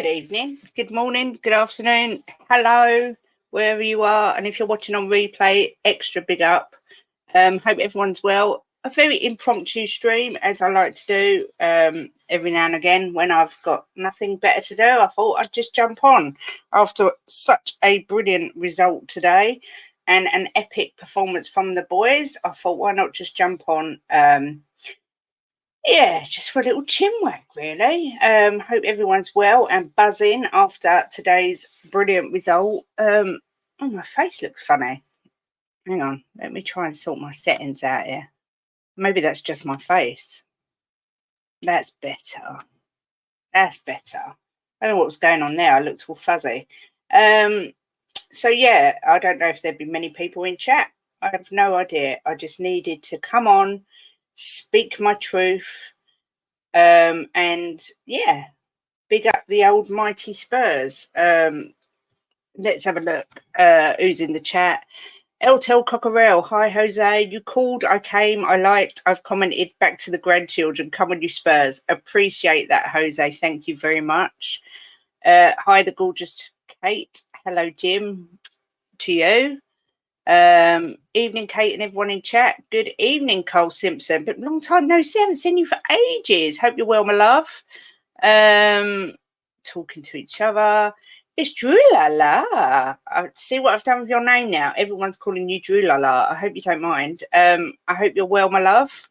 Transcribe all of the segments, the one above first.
Good evening, good morning, good afternoon, hello, wherever you are. And if you're watching on replay, extra big up. Hope everyone's well. A very impromptu stream, as I like to do every now and again when I've got nothing better to do. I thought I'd just jump on after such a brilliant result today and an epic performance from the boys. I thought, why not just jump on? Yeah, just for a little chinwag, really. Hope everyone's well and buzzing after today's brilliant result. Oh, my face looks funny. Hang on, let me try and sort my settings out here. Maybe that's just my face. That's better. That's better. I don't know what was going on there. I looked all fuzzy. So, yeah, I don't know if there'd be many people in chat. I have no idea. I just needed to come on, speak my truth. And yeah, big up the old mighty Spurs. Let's have a look. Who's in the chat? Eltel Cockerell. Hi, Jose. You called. I came. I liked. I've commented back to the grandchildren. Come on, you Spurs. Appreciate that, Jose. Thank you very much. Hi, the gorgeous Kate. Hello, Jim. To you. Evening, Kate, and everyone in chat. Good evening, Cole Simpson. But long time no see. I haven't seen you for ages. Hope you're well, my love. Talking to each other. It's Drew Lala. I see what I've done with your name now. Everyone's calling you Drew Lala. I hope you don't mind. I hope you're well, my love.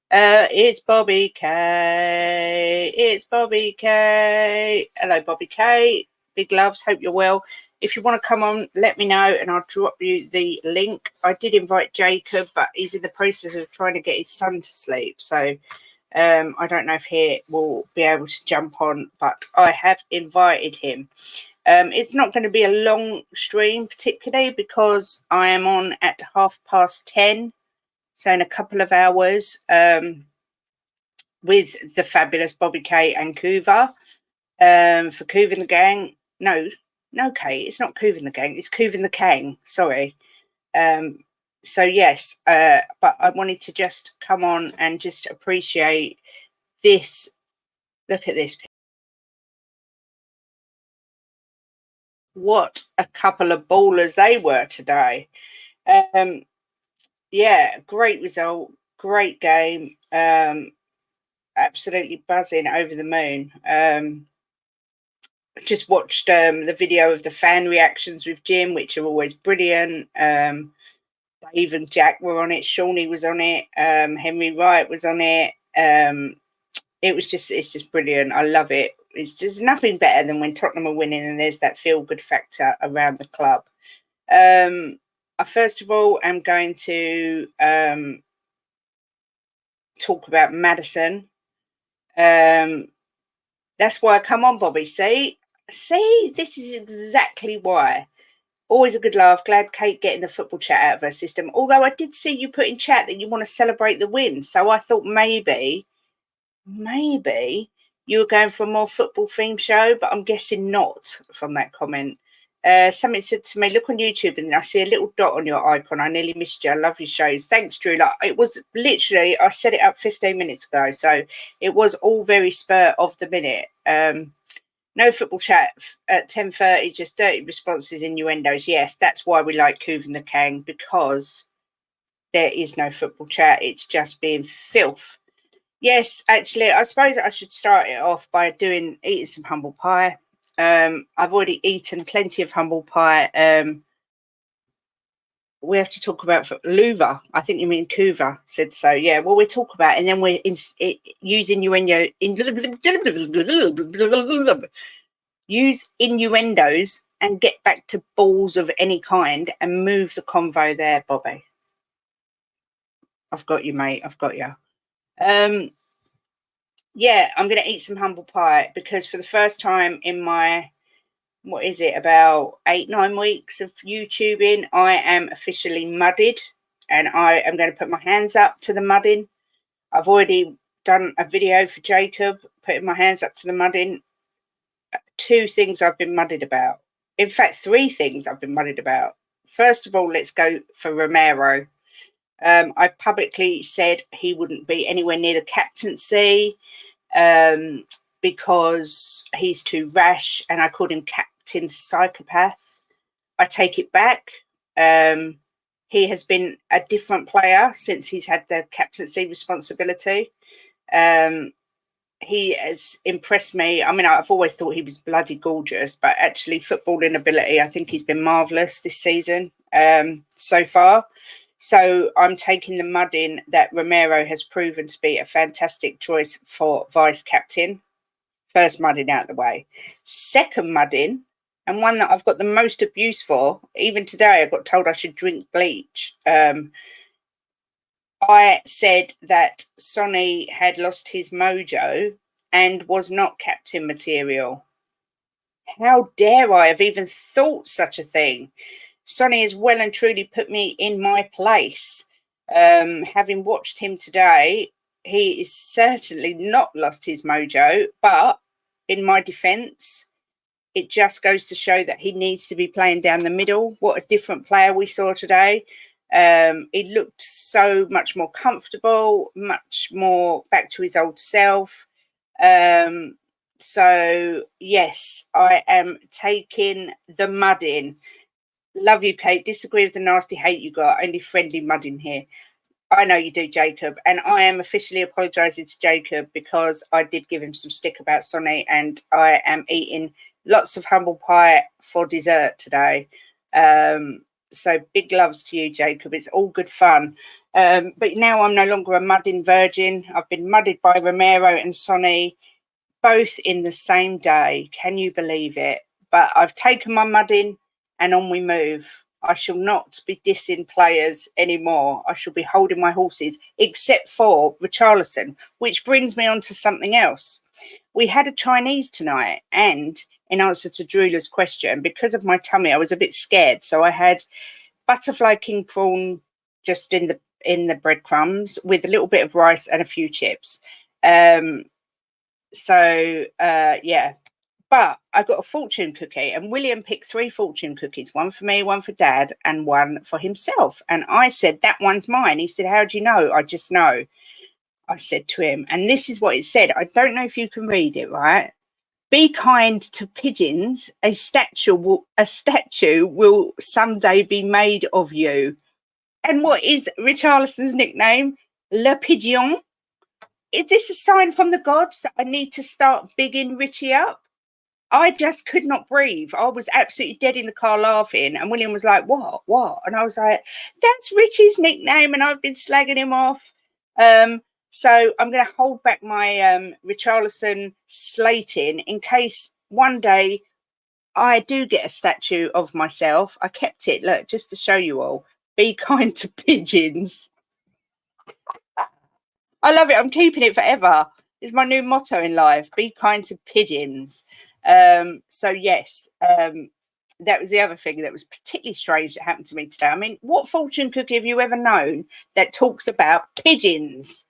It's Bobby K. It's Bobby K. Hello, Bobby K. Big loves. Hope you're well. If you want to come on, let me know and I'll drop you the link. I did invite Jacob, but he's in the process of trying to get his son to sleep. So I don't know if he will be able to jump on, but I have invited him. It's not going to be a long stream particularly because I am on at 10:30. So in a couple of hours with the fabulous Bobby K and Kuva. For Kuva and the gang. No, Kate, it's not Kuva and the gang. It's Kuva and the Kang. Sorry. So, yes, but I wanted to just come on and just appreciate this. Look at this. What a couple of ballers they were today. Yeah, great result. Great game. Absolutely buzzing over the moon. Just watched the video of the fan reactions with Jim, which are always brilliant. Dave and Jack were on it. Shawnee was on it. Henry Wright was on it. It's just brilliant. I love it. It's just nothing better than when Tottenham are winning and there's that feel-good factor around the club. I first of all am going to talk about Maddison. That's why I come on, Bobby. See, this is exactly why. Always a good laugh. Glad Kate getting the football chat out of her system. Although I did see you put in chat that you want to celebrate the win. So I thought maybe you were going for a more football themed show, but I'm guessing not from that comment. Somebody said to me, look on YouTube and I see a little dot on your icon. I nearly missed you. I love your shows. Thanks, Drew. It was literally, I set it up 15 minutes ago. So it was all very spur of the minute. No football chat at 10:30, just dirty responses, innuendos. Yes, that's why we like Kuva and the Kang, because there is no football chat. It's just being filth. Yes, actually, I suppose I should start it off by eating some humble pie. I've already eaten plenty of humble pie. We have to talk about Luva. I think you mean Kuva said so. Yeah, well, we'll talk about it, and then we're use innuendos and get back to balls of any kind and move the convo there, Bobby. I've got you, mate. I've got you. Yeah, I'm going to eat some humble pie because for the first time in my, about 8-9 weeks of YouTubing, I am officially mudded and I am going to put my hands up to the mudding. I've already done a video for Jacob, putting my hands up to the mudding. 2 things I've been mudded about. In fact, 3 things I've been mudded about. First of all, let's go for Romero. I publicly said he wouldn't be anywhere near the captaincy because he's too rash, and I called him Captain Psychopath. I take it back. He has been a different player since he's had the captaincy responsibility. He has impressed me. I mean, I've always thought he was bloody gorgeous, but actually footballing ability, I think he's been marvellous this season so far. So I'm taking the mudding that Romero has proven to be a fantastic choice for vice-captain. First mudding out of the way. Second mudding, and one that I've got the most abuse for, even today I got told I should drink bleach. I said that Sonny had lost his mojo and was not captain material. How dare I have even thought such a thing? Sonny has well and truly put me in my place. Having watched him today, he is certainly not lost his mojo, but in my defence, it just goes to show that he needs to be playing down the middle. What a different player we saw today. He looked so much more comfortable, much more back to his old self. So, yes, I am taking the mudding. Love you, Kate. Disagree with the nasty hate you got. Only friendly mudding here. I know you do, Jacob. And I am officially apologising to Jacob because I did give him some stick about Sonny, and I am eating lots of humble pie for dessert today. So big loves to you, Jacob. It's all good fun. But now I'm no longer a mudding virgin. I've been mudded by Romero and Sonny, both in the same day. Can you believe it? But I've taken my mudding and on we move. I shall not be dissing players anymore. I shall be holding my horses, except for Richarlison, which brings me on to something else. We had a Chinese tonight, and in answer to Drula's question, because of my tummy, I was a bit scared. So I had butterfly king prawn just in the breadcrumbs with a little bit of rice and a few chips. Yeah. But I got a fortune cookie, and William picked 3 fortune cookies, one for me, one for Dad, and one for himself. And I said, that one's mine. He said, how do you know? I just know. I said to him, and this is what it said. I don't know if you can read it, right? Be kind to pigeons. A statue will someday be made of you. And what is Richarlison's nickname? Le Pigeon. Is this a sign from the gods that I need to start bigging Richie up? I just could not breathe. I was absolutely dead in the car laughing. And William was like, what? And I was like, that's Richie's nickname. And I've been slagging him off. So I'm going to hold back my Richarlison slating in case one day I do get a statue of myself. I kept it, look, just to show you all. Be kind to pigeons. I love it. I'm keeping it forever. It's my new motto in life. Be kind to pigeons. So yes, that was the other thing that was particularly strange that happened to me today. I mean, what fortune cookie have you ever known that talks about pigeons?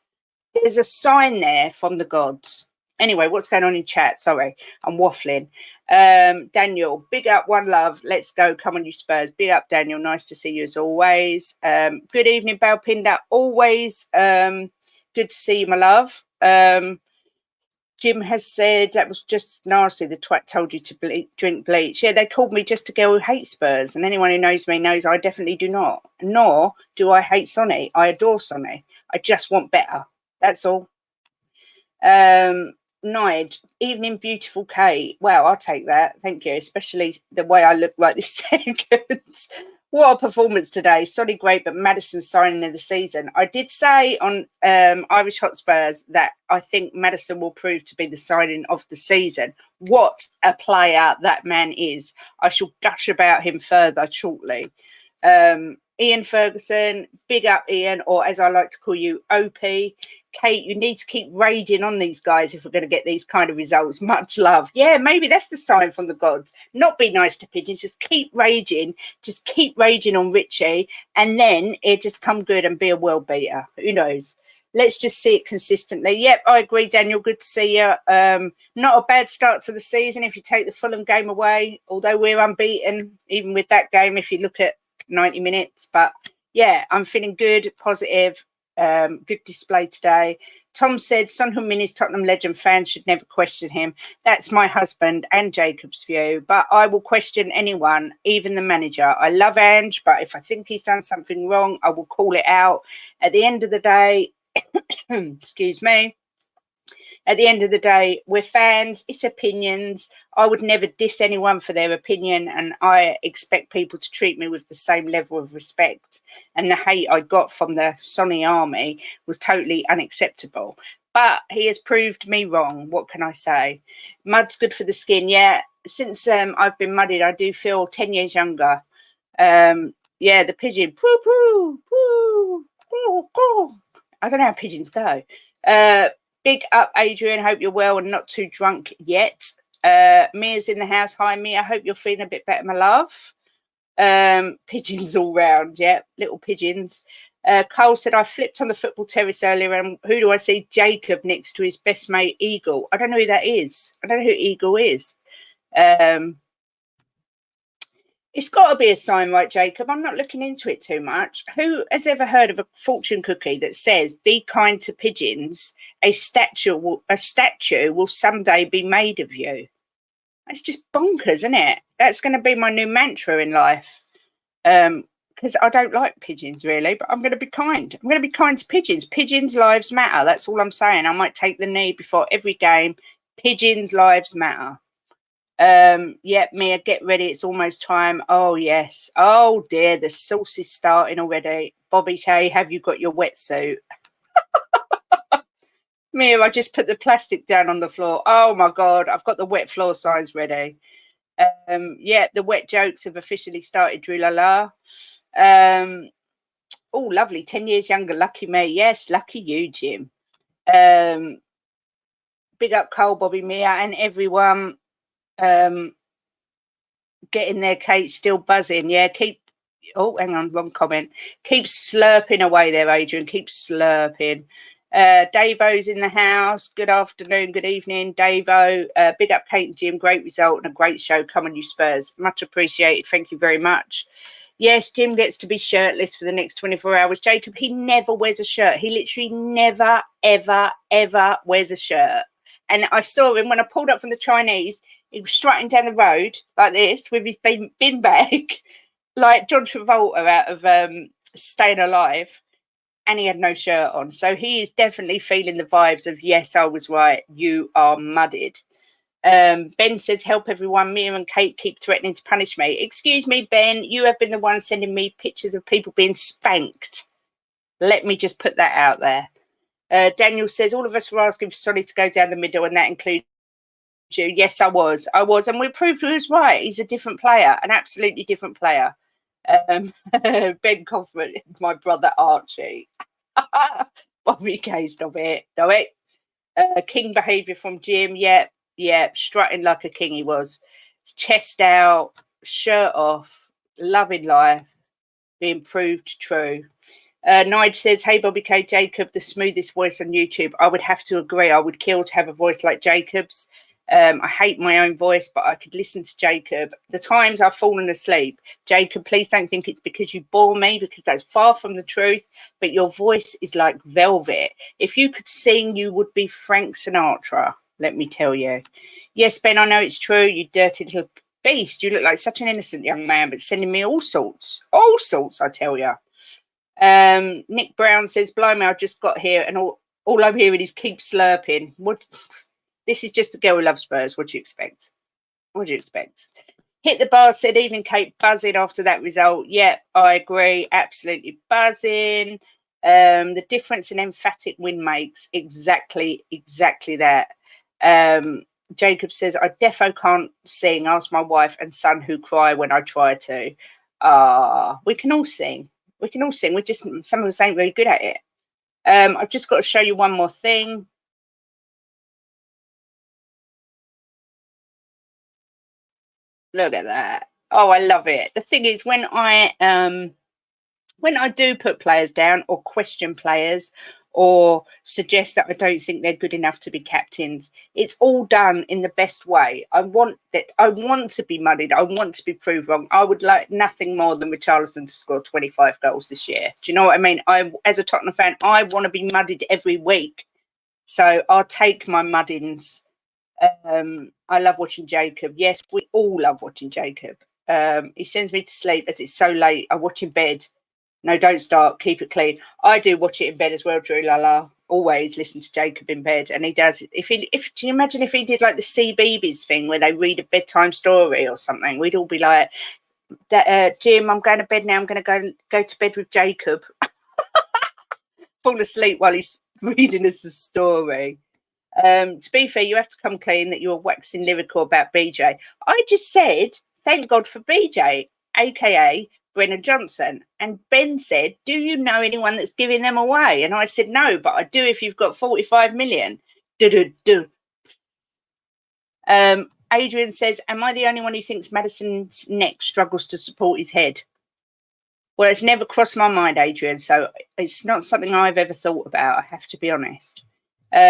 There's a sign there from the gods. Anyway, what's going on in chat? Sorry, I'm waffling. Daniel, big up, one love. Let's go. Come on, you Spurs. Big up, Daniel. Nice to see you as always. Good evening, Balpinda. Always good to see you, my love. Jim has said that was just nasty. The twat told you to drink bleach. Yeah, they called me just a girl who hates Spurs. And anyone who knows me knows I definitely do not. Nor do I hate Sonny. I adore Sonny. I just want better. That's all. Nige, evening, beautiful Kate. Wow, I'll take that. Thank you. Especially the way I look right this second. What a performance today. Sonny great, but Maddison signing of the season. I did say on Irish Hotspurs that I think Maddison will prove to be the signing of the season. What a player that man is. I shall gush about him further shortly. Ian Ferguson, big up Ian, or as I like to call you, OP. Kate, you need to keep raging on these guys if we're going to get these kind of results. Much love. Yeah, maybe that's the sign from the gods. Not be nice to pigeons, just keep raging. Just keep raging on Richie, and then it just come good and be a world beater. Who knows? Let's just see it consistently. Yep, I agree, Daniel. Good to see you. Not a bad start to the season if you take the Fulham game away, although we're unbeaten, even with that game, if you look at 90 minutes. But, yeah, I'm feeling good, positive. Good display today. Tom said, Son Heung-min is Tottenham legend. Fans should never question him. That's my husband and Jacob's view. But I will question anyone, even the manager. I love Ange, but if I think he's done something wrong, I will call it out. At the end of the day, excuse me, at the end of the day, we're fans. It's opinions. I would never diss anyone for their opinion, and I expect people to treat me with the same level of respect. And the hate I got from the Sonny army was totally unacceptable. But he has proved me wrong. What can I say? Mud's good for the skin. Yeah, since I've been mudded, I do feel 10 years younger. Yeah, the pigeon. Poo, poo, poo, poo, poo. I don't know how pigeons go. Big up, Adrian. Hope you're well and not too drunk yet. Mia's in the house. Hi, Mia. Hope you're feeling a bit better, my love. Pigeons all round. Yeah, little pigeons. Cole said, I flipped on the football terrace earlier, and who do I see? Jacob next to his best mate, Eagle. I don't know who that is. I don't know who Eagle is. It's got to be a sign, right, Jacob? I'm not looking into it too much. Who has ever heard of a fortune cookie that says, be kind to pigeons, a statue will someday be made of you? It's just bonkers, isn't it? That's going to be my new mantra in life. Because I don't like pigeons, really, but I'm going to be kind. I'm going to be kind to pigeons. Pigeons' lives matter. That's all I'm saying. I might take the knee before every game. Pigeons' lives matter. Yeah, Mia, get ready. It's almost time. Oh, yes. Oh, dear. The sauce is starting already. Bobby K, have you got your wetsuit? Mia, I just put the plastic down on the floor. Oh, my God. I've got the wet floor signs ready. Yeah, the wet jokes have officially started. Drew la la. Oh, lovely. 10 years younger. Lucky me. Yes, lucky you, Jim. Big up Cole, Bobby, Mia, and everyone. Get in there, Kate. Still buzzing. Yeah, keep. Oh, hang on, wrong comment. Keep slurping away there, Adrian. Keep slurping. Davo's in the house. Good afternoon, good evening, Davo. Big up, Kate and Jim. Great result and a great show. Come on, you Spurs. Much appreciated. Thank you very much. Yes, Jim gets to be shirtless for the next 24 hours. Jacob, he never wears a shirt. He literally never, ever, ever wears a shirt. And I saw him when I pulled up from the Chinese. He was strutting down the road like this with his bin bag, like John Travolta out of Staying Alive, and he had no shirt on. So he is definitely feeling the vibes of, yes, I was right, you are mudded. Ben says, help everyone. Mia and Kate keep threatening to punish me. Excuse me, Ben, you have been the one sending me pictures of people being spanked. Let me just put that out there. Daniel says, all of us were asking for Sonny to go down the middle, and that includes you. Yes, I was, and we proved he was right. He's a different player, an absolutely different player. Ben Kaufman, my brother Archie. Bobby K, stop it. King behaviour from Jim. Yeah, strutting like a king he was. Chest out, shirt off, loving life, being proved true. Nige says, hey, Bobby K, Jacob, the smoothest voice on YouTube. I would have to agree. I would kill to have a voice like Jacob's. I hate my own voice, but I could listen to Jacob. The times I've fallen asleep, Jacob, please don't think it's because you bore me, because that's far from the truth. But your voice is like velvet. If you could sing, you would be Frank Sinatra, let me tell you. Yes, Ben, I know it's true. You dirty little beast. You look like such an innocent young man, but sending me all sorts, I tell you. Nick Brown says, blimey, I just got here and all I'm hearing is keep slurping. What? This is just a girl who loves Spurs. What do you expect? Hit the bar said, evening, Kate, buzzing after that result. Yeah, I agree. Absolutely buzzing. The difference an emphatic win makes. Exactly that. Jacob says, I defo can't sing. Ask my wife and son who cry when I try to. We can all sing. We're just, some of us ain't very good at it. I've just got to show you one more thing. Look at that. Oh, I love it. The thing is, when I do put players down or question players or suggest that I don't think they're good enough to be captains, it's all done in the best way. I want to be muddied. I want to be proved wrong. I would like nothing more than Richarlison to score 25 goals this year. Do you know what I mean? As a Tottenham fan, I want to be muddied every week. So I'll take my muddins. I love watching Jacob. Yes, we all love watching Jacob. He sends me to sleep as it's so late. I watch in bed. No, don't start. Keep it clean. I do watch it in bed as well, Drew Lala. Always listen to Jacob in bed, and he does. Do you imagine if he did like the CBeebies thing where they read a bedtime story or something? We'd all be like, Jim, I'm going to bed now. I'm going to go to bed with Jacob. Fall asleep while he's reading us a story. To be fair, you have to come clean that you were waxing lyrical about BJ. I just said, thank God for BJ, aka Brennan Johnson. And Ben said, do you know anyone that's giving them away? And I said, no, but I do if you've got 45 million. Adrian says, am I the only one who thinks Maddison's neck struggles to support his head? Well, it's never crossed my mind, Adrian, so it's not something I've ever thought about, I have to be honest.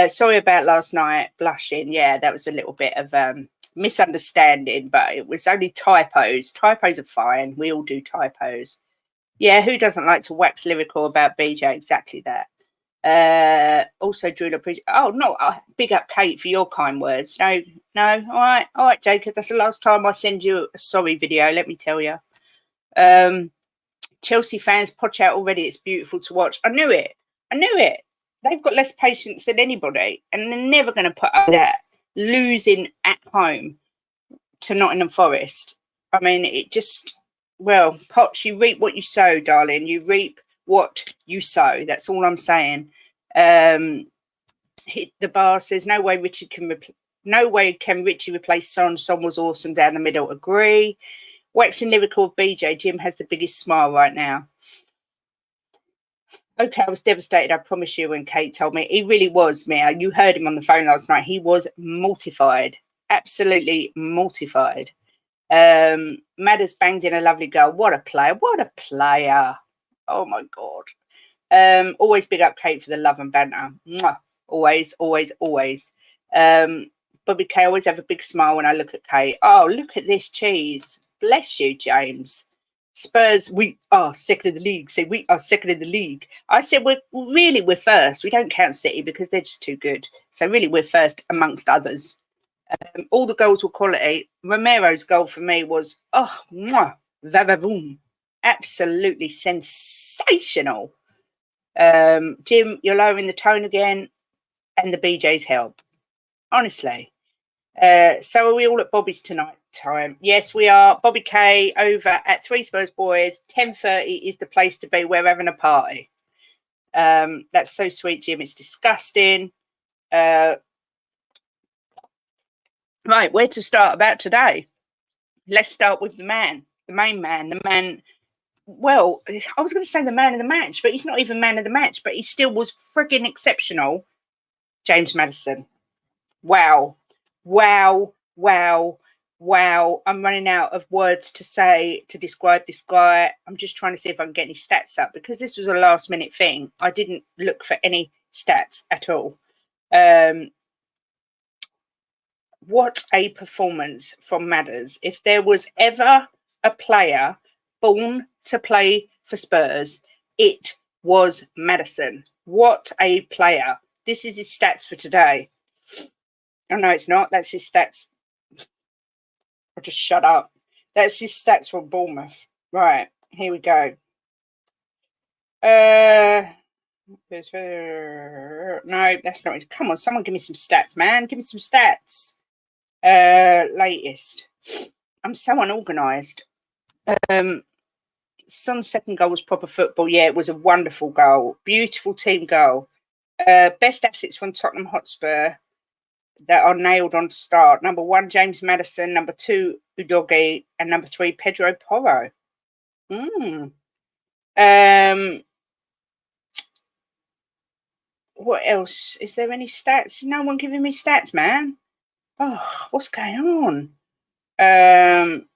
Sorry about last night, blushing. Yeah, that was a little bit of misunderstanding, but it was only typos. Typos are fine. We all do typos. Yeah, who doesn't like to wax lyrical about BJ? Exactly that. Also, Drew, oh, no, big up Kate for your kind words. No. All right, Jacob. That's the last time I send you a sorry video, let me tell you. Chelsea fans, potch out already. It's beautiful to watch. I knew it. They've got less patience than anybody, and they're never going to put up with that losing at home to Nottingham Forest. I mean, it just, well, Potts, you reap what you sow, darling. You reap what you sow. That's all I'm saying. Hit the bar says, no way can Richie replace Son. Son was awesome down the middle. Agree. Waxing lyrical of BJ. Jim has the biggest smile right now. Okay, I was devastated, I promise you, when Kate told me. He really was, Mia. You heard him on the phone last night. He was mortified. Absolutely mortified. Madders banged in a lovely goal. What a player. What a player. Oh, my God. Always big up Kate for the love and banter. Mwah. Always, always, always. Bobby K, always have a big smile when I look at Kate. Oh, look at this cheese. Bless you, James. Spurs, we are second in the league. Say we are second in the league. I said we're first. We don't count City because they're just too good. So really we're first amongst others. All the goals were quality. Romero's goal for me was vavavoom. Absolutely sensational. Jim, you're lowering the tone again, and the BJ's help. Honestly. So are we all at Bobby's tonight time? Yes, we are. Bobby K over at 3 Spurs Boys. 10:30 is the place to be. We're having a party. That's so sweet, Jim. It's disgusting. Right, where to start about today? Let's start with the man, the main man, the man. Well, I was going to say the man of the match, but he's not even man of the match, but he still was frigging exceptional. James Maddison. Wow. I'm running out of words to say to describe this guy. I'm just trying to see if I can get any stats up because this was a last minute thing. I didn't look for any stats at all. What a performance from Madders. If there was ever a player born to play for Spurs, it was Maddison. What a player. This is his stats for today. Oh, no, it's not. That's his stats. I'll just shut up. That's his stats from Bournemouth. Right, here we go. No, that's not it. Come on, someone give me some stats, man. Give me some stats. Latest. I'm so unorganised. Son's second goal was proper football. Yeah, it was a wonderful goal. Beautiful team goal. Best assets from Tottenham Hotspur that are nailed on start. Number 1, James Maddison. Number 2, Udogie. And number 3, Pedro Porro. What else? Is there any stats? No one giving me stats, man. Oh, what's going on? Can't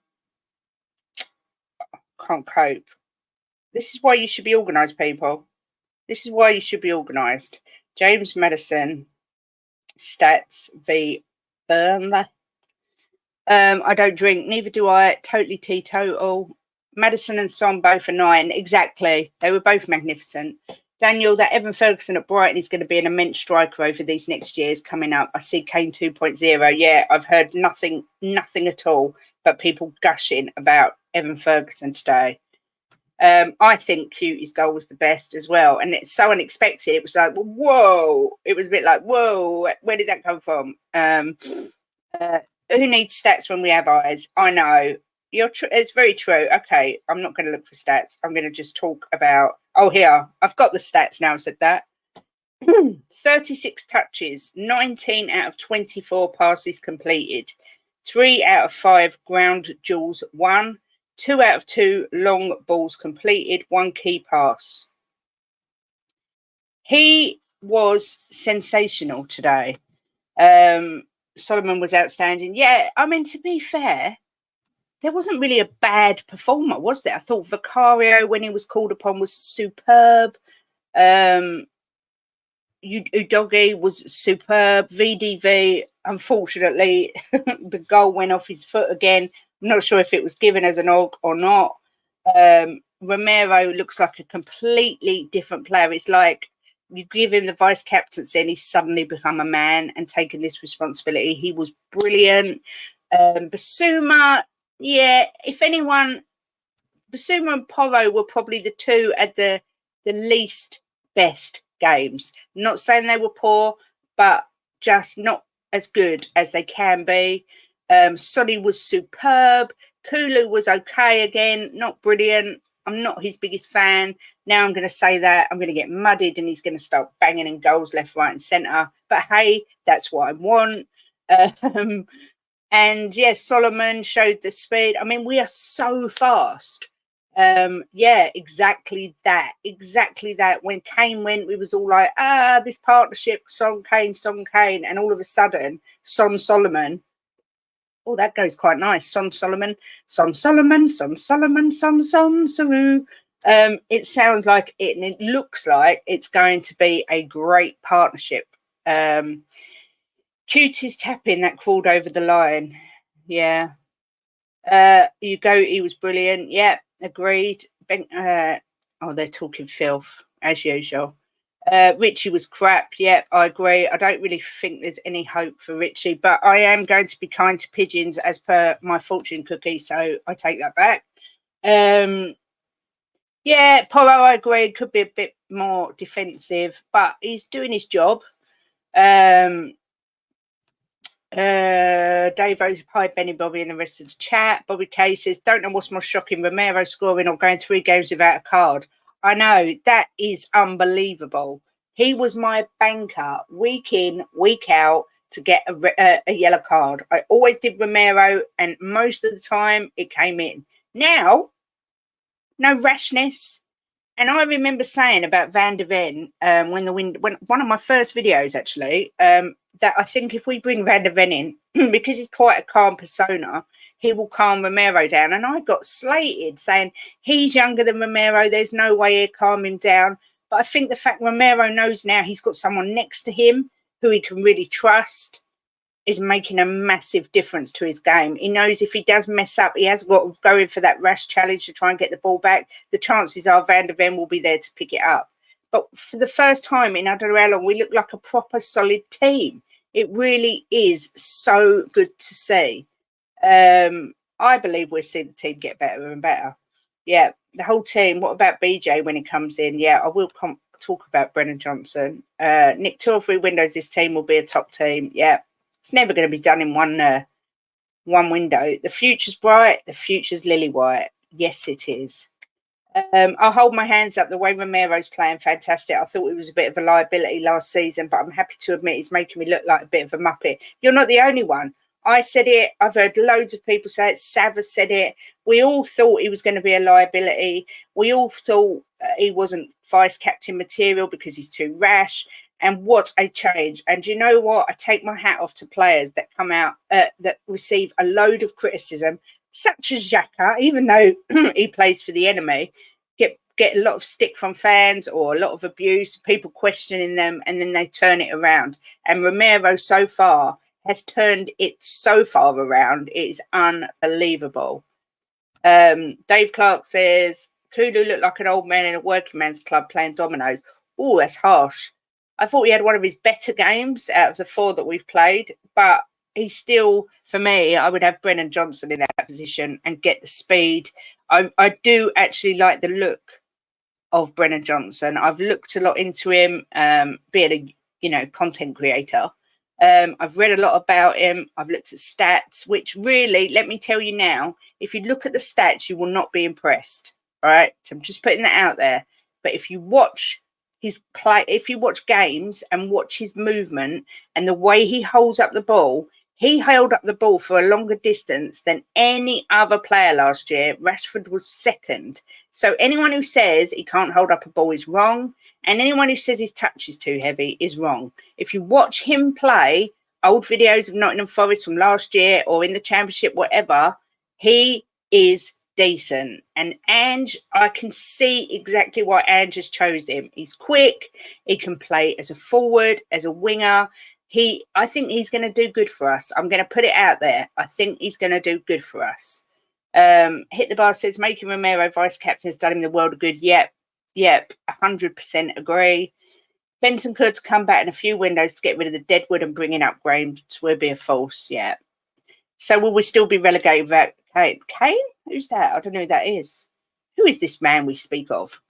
cope. This is why you should be organised, people. This is why you should be organised. James Maddison. Stats v Burnley. I don't drink, neither do I. Totally teetotal. Maddison and Son both are 9. Exactly. They were both magnificent. Daniel, that Evan Ferguson at Brighton is going to be an immense striker over these next years coming up. I see Kane 2.0. Yeah, I've heard nothing at all but people gushing about Evan Ferguson today. I think Cutie's goal was the best as well. And it's so unexpected. It was like, whoa. It was a bit like, whoa, where did that come from? Who needs stats when we have eyes? I know. It's very true. Okay, I'm not going to look for stats. I'm going to just talk about... Oh, here. I've got the stats now. I said that. 36 touches, 19 out of 24 passes completed, 3 out of 5 ground duels won, 2 out of 2 long balls completed, 1 key pass. He was sensational today. Solomon was outstanding. Yeah, I mean, to be fair, there wasn't really a bad performer, was there? I thought Vicario, when he was called upon, was superb. Udogie was superb. VDV, unfortunately, the goal went off his foot again. I'm not sure if it was given as an og or not. Romero looks like a completely different player. It's like you give him the vice captaincy and he's suddenly become a man and taken this responsibility. He was brilliant. Basuma, yeah, if anyone, Basuma and Porro were probably the two at the least best games. Not saying they were poor, but just not as good as they can be. Sonny was superb. Kulu was okay again, not brilliant. I'm not his biggest fan. Now I'm going to say that. I'm going to get muddied and he's going to start banging in goals left, right and centre. But hey, that's what I want. And yes, Solomon showed the speed. I mean, we are so fast. Yeah, exactly that. Exactly that. When Kane went, we was all like, this partnership, Son Kane. And all of a sudden, Son Solomon. Oh, that goes quite nice. Son Saru. It sounds like it, and it looks like it's going to be a great partnership. Cutie's tapping that crawled over the line. Yeah. He was brilliant. Yeah, agreed. Oh, they're talking filth, as usual. Richie was crap. Yeah, I agree. I don't really think there's any hope for Richie, but I am going to be kind to pigeons as per my fortune cookie, so I take that back. Yeah, Porro, I agree, could be a bit more defensive, but he's doing his job. Dave Rose, hi Benny, Bobby and the rest of the chat. Bobby K says, don't know what's more shocking, Romero scoring or going 3 games without a card. I know, that is unbelievable. He was my banker week in, week out to get a yellow card. I always did Romero and most of the time it came in. Now, no rashness. And I remember saying about Van der Ven when one of my first videos actually, that I think if we bring Van der Ven in, because he's quite a calm persona, he will calm Romero down. And I got slated saying he's younger than Romero. There's no way he'll calm him down. But I think the fact Romero knows now he's got someone next to him who he can really trust is making a massive difference to his game. He knows if he does mess up, he hasn't got to go in for that rash challenge to try and get the ball back. The chances are Van der Ven will be there to pick it up. But for the first time in I don't know how long, we look like a proper solid team. It really is so good to see. I believe we'll see the team get better and better. Yeah, the whole team. What about BJ when he comes in? Yeah, I will talk about Brennan Johnson. Nick, 2 or 3 windows, this team will be a top team. Yeah. It's never going to be done in one window. The future's bright. The future's lily white. Yes, it is. I'll hold my hands up. The way Romero's playing, fantastic. I thought he was a bit of a liability last season, but I'm happy to admit he's making me look like a bit of a muppet. You're not the only one. I said it. I've heard loads of people say it. Sav has said it. We all thought he was going to be a liability. We all thought he wasn't vice captain material because he's too rash. And what a change. And you know what? I take my hat off to players that come out, that receive a load of criticism, such as Xhaka, even though he plays for the enemy, get a lot of stick from fans or a lot of abuse, people questioning them, and then they turn it around. And Romero so far has turned it so far around. It is unbelievable. Dave Clark says, Kulu looked like an old man in a working man's club playing dominoes. Oh, that's harsh. I thought he had one of his better games out of the 4 that we've played, but he's still, for me, I would have Brennan Johnson in that position and get the speed. I do actually like the look of Brennan Johnson. I've looked a lot into him, being a content creator. I've read a lot about him. I've looked at stats, which really, let me tell you now, if you look at the stats, you will not be impressed. Right? So I'm just putting that out there. But if you watch his play, if you watch games and watch his movement and the way he holds up the ball, he held up the ball for a longer distance than any other player last year. Rashford was second. So anyone who says he can't hold up a ball is wrong. And anyone who says his touch is too heavy is wrong. If you watch him play old videos of Nottingham Forest from last year or in the Championship, whatever, he is decent. And Ange, I can see exactly why Ange has chose him. He's quick. He can play as a forward, as a winger. I think he's going to do good for us. I'm going to put it out there. I think he's going to do good for us. Hit the Bar says, making Romero vice captain has done him the world of good. Yep, 100% agree. Benton could come back in a few windows to get rid of the deadwood and bringing up Graves would be a false. Yeah. So will we still be relegated without Kane? Kane? Who's that? I don't know who that is. Who is this man we speak of?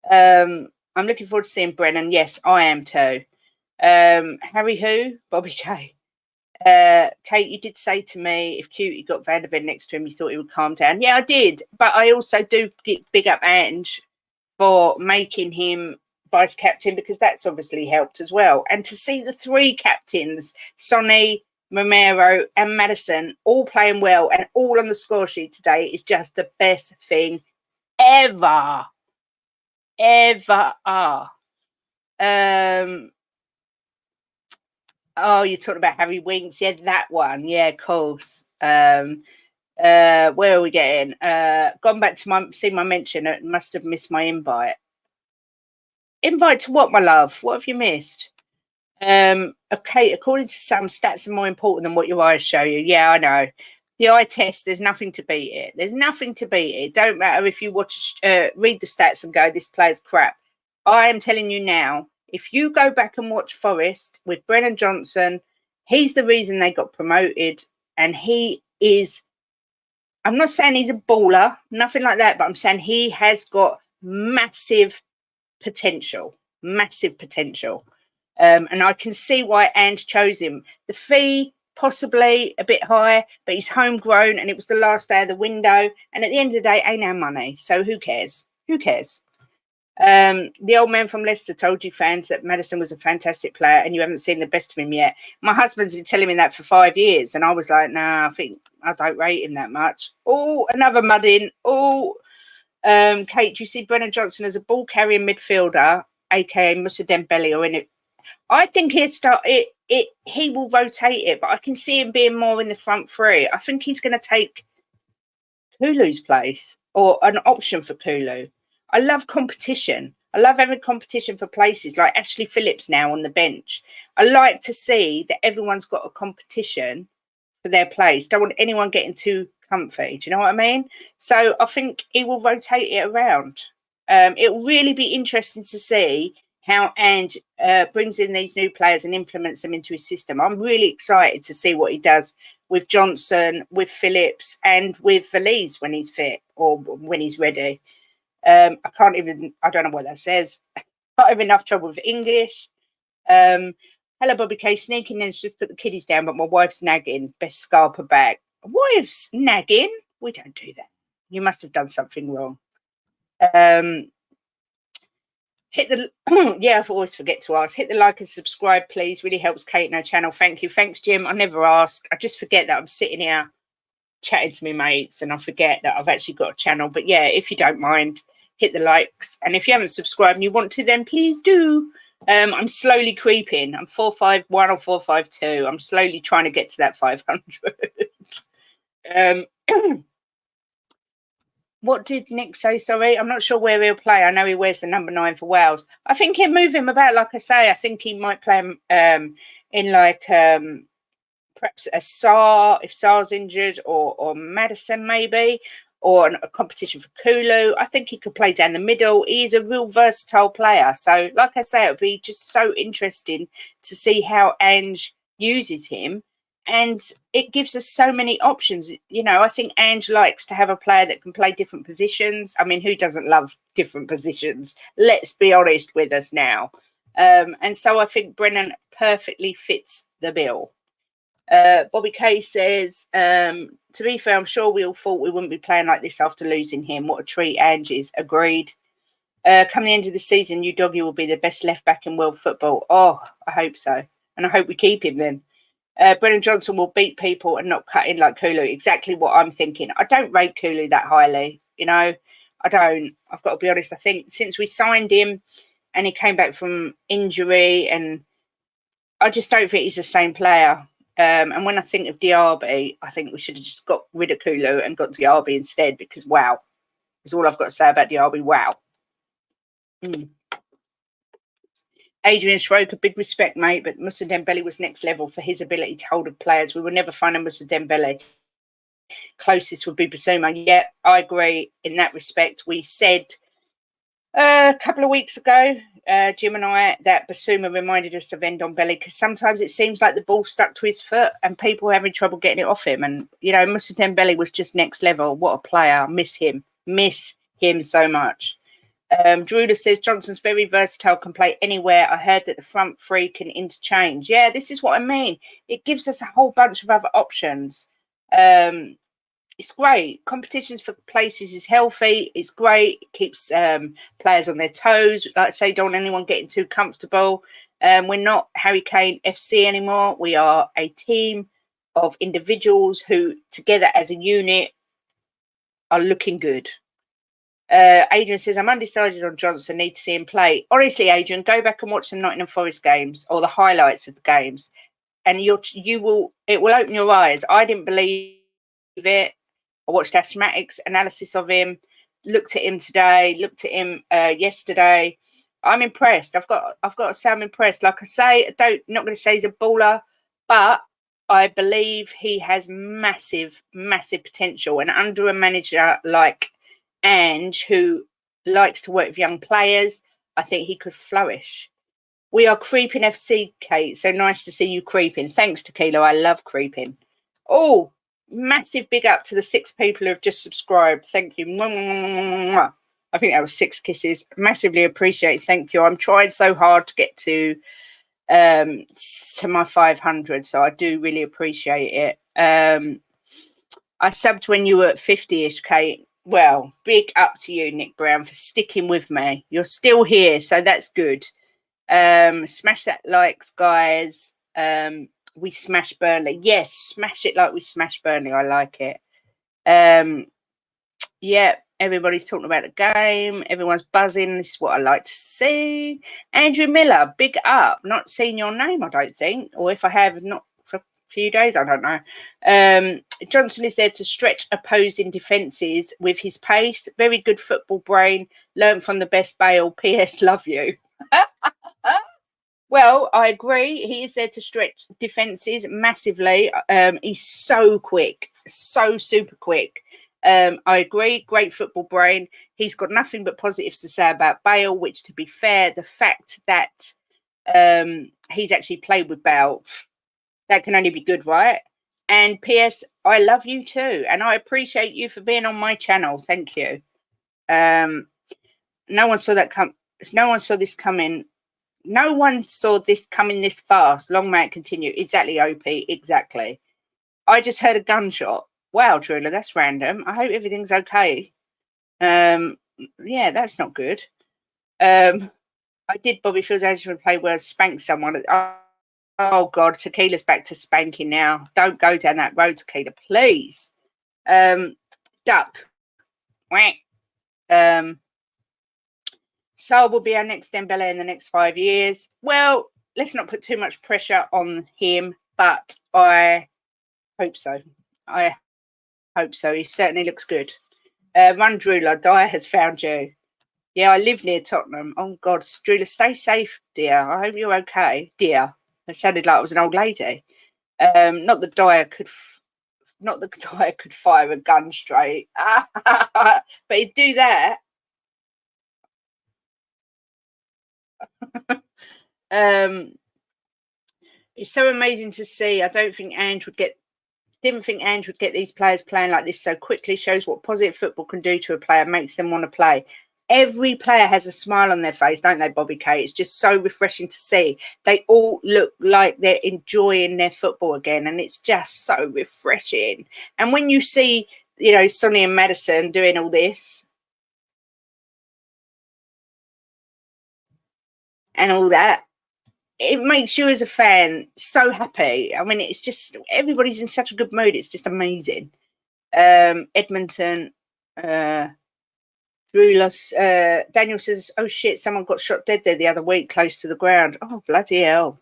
I'm looking forward to seeing Brennan. Yes, I am too. Harry who? Bobby K. Kate, you did say to me if Cutie got Van der Ven next to him, you thought he would calm down. Yeah, I did. But I also do big up Ange for making him vice captain because that's obviously helped as well. And to see the 3 captains, Sonny, Romero and Maddison, all playing well and all on the score sheet today is just the best thing ever. Oh, you're talking about Harry Winks. Yeah, that one. Yeah, of course. Where are we getting? Gone back to see my mention. It must have missed my invite. Invite to what, my love? What have you missed? Okay, according to some, stats are more important than what your eyes show you. Yeah, I know. The eye test, there's nothing to beat it. There's nothing to beat it. Don't matter if you read the stats and go, this player's crap. I am telling you now, if you go back and watch Forest with Brennan Johnson, he's the reason they got promoted. And he is, I'm not saying he's a baller, nothing like that, but I'm saying he has got massive potential. And I can see why Ange chose him. The fee, possibly a bit high, but he's homegrown and it was the last day of the window. And at the end of the day, ain't our money. So who cares? The old man from Leicester told you fans that Maddison was a fantastic player and you haven't seen the best of him yet. My husband's been telling me that for 5 years. And I was like, nah, I think I don't rate him that much. Oh, another mud in. Oh, Kate, do you see Brennan Johnson as a ball carrying midfielder, aka Moussa Dembele, or in it? I think he'll start it. He will rotate it, but I can see him being more in the front 3. I think he's going to take Kulu's place or an option for Kulu. I love competition. I love having competition for places like Ashley Phillips now on the bench. I like to see that everyone's got a competition for their place. Don't want anyone getting too comfy. Do you know what I mean? So I think he will rotate it around. It will really be interesting to see how Ange brings in these new players and implements them into his system. I'm really excited to see what he does with Johnson, with Phillips, and with Valise when he's fit or when he's ready. I don't know what that says. I have enough trouble with English. Hello, Bobby K. Sneaking in, just put the kiddies down, but my wife's nagging. Best scalper back. Wife's nagging? We don't do that. You must have done something wrong. Hit the I always forget to ask. Hit the like and subscribe, please. Really helps Kate and her channel. Thank you. Thanks, Jim. I never ask. I just forget that I'm sitting here chatting to my mates and I forget that I've actually got a channel. But yeah, if you don't mind, hit the likes. And if you haven't subscribed and you want to, then please do. I'm slowly creeping. I'm 451 or 452. I'm slowly trying to get to that 500. What did Nick say? Sorry, I'm not sure where he'll play. I know he wears the number 9 for Wales. I think he'll move him about, like I say. I think he might play him in like perhaps a Sarr, if Sarr's injured, or Maddison maybe. or a competition for Kulu. I think he could play down the middle. He is a real versatile player. So, like I say, it would be just so interesting to see how Ange uses him. And it gives us so many options. You know, I think Ange likes to have a player that can play different positions. I mean, who doesn't love different positions? Let's be honest with us now. And so I think Brennan perfectly fits the bill. Bobby Kay says, to be fair, I'm sure we all thought we wouldn't be playing like this after losing him. What a treat Ange is. Agreed. Come the end of the season, you doggy will be the best left back in world football. Oh, I hope so. And I hope we keep him then. Brennan Johnson will beat people and not cut in like Kulu. Exactly what I'm thinking. I don't rate Kulu that highly. You know, I don't. I've got to be honest. I think since we signed him and he came back from injury, and I just don't think he's the same player. And when I think of Diaby, I think we should have just got rid of Kulu and got Diaby instead, because wow, is all I've got to say about Diaby. Wow. Adrian Schroeder, big respect, mate, but Moussa Dembele was next level for his ability to hold of players. We will never find a Moussa Dembele. Closest would be Basuma. Yeah, I agree in that respect. We said a couple of weeks ago, Jim and I, that Basuma reminded us of Ndombele, because sometimes it seems like the ball stuck to his foot and people were having trouble getting it off him. And, you know, Moussa Dembele was just next level. What a player. Miss him so much. Drula says Johnson's very versatile, can play anywhere. I heard that the front three can interchange. Yeah, this is what I mean. It gives us a whole bunch of other options. It's great. Competitions for places is healthy. It's great. It keeps players on their toes. Like I say, don't want anyone getting too comfortable. We're not Harry Kane FC anymore. We are a team of individuals who, together as a unit, are looking good. Adrian says, I'm undecided on Johnson. Need to see him play. Honestly, Adrian, go back and watch some Nottingham Forest games or the highlights of the games, and it will open your eyes. I didn't believe it. I watched Asthmatic's analysis of him, looked at him today, looked at him yesterday. I'm impressed. I've got to say I'm impressed. Like I say, not going to say he's a baller, but I believe he has massive, massive potential. And under a manager like Ange, who likes to work with young players, I think he could flourish. We are creeping FC, Kate. So nice to see you creeping. Thanks, Tequila. I love creeping. Oh, massive big up to the 6 people who have just subscribed. Thank you. I think that was 6 kisses. Massively appreciate. Thank you. I'm trying so hard to get to my 500, so I do really appreciate it. I subbed when you were at 50ish, Kate. Well, big up to you, Nick Brown, for sticking with me. You're still here, so that's good. Smash that likes, guys. We smash Burnley. Yes, smash it like we smash Burnley. I like it. Yeah, everybody's talking about the game. Everyone's buzzing. This is what I like to see. Andrew Miller, big up. Not seen your name, I don't think. Or if I have, not for a few days, I don't know. Johnson is there to stretch opposing defences with his pace. Very good football brain. Learn from the best Bale. P.S. Love you. Well, I agree. He is there to stretch defences massively. He's so quick, so super quick. I agree. Great football brain. He's got nothing but positives to say about Bale, which, to be fair, the fact that he's actually played with Bale, that can only be good, right? And P.S., I love you too. And I appreciate you for being on my channel. Thank you. No one saw that come. No one saw this coming. No one saw this coming this fast. Long may it continue. Exactly, OP. Exactly. I just heard a gunshot. Wow, Trula, that's random. I hope everything's okay. Yeah, that's not good. I did Bobby Fields actually play well, spank someone. Oh God, Tequila's back to spanking now. Don't go down that road, Tequila, please. Duck. Saul will be our next Dembele in the next 5 years. Well, let's not put too much pressure on him, but I hope so. I hope so. He certainly looks good. Run, Drula. Dyer has found you. Yeah, I live near Tottenham. Oh, God. Drula, stay safe, dear. I hope you're okay, dear. It sounded like I was an old lady. Not that Dyer could not the guy could fire a gun straight, but he'd do that. It's so amazing to see. I didn't think Ange would get these players playing like this so quickly. Shows what positive football can do to a player, makes them want to play. Every player has a smile on their face, don't they, Bobby K? It's just so refreshing to see. They all look like they're enjoying their football again, and it's just so refreshing. And when you see, you know, Sonny and Maddison doing all this and all that, it makes you as a fan so happy. I mean, it's just, everybody's in such a good mood. It's just amazing. Edmonton, Daniel says, oh shit, someone got shot dead there the other week close to the ground. Oh, bloody hell.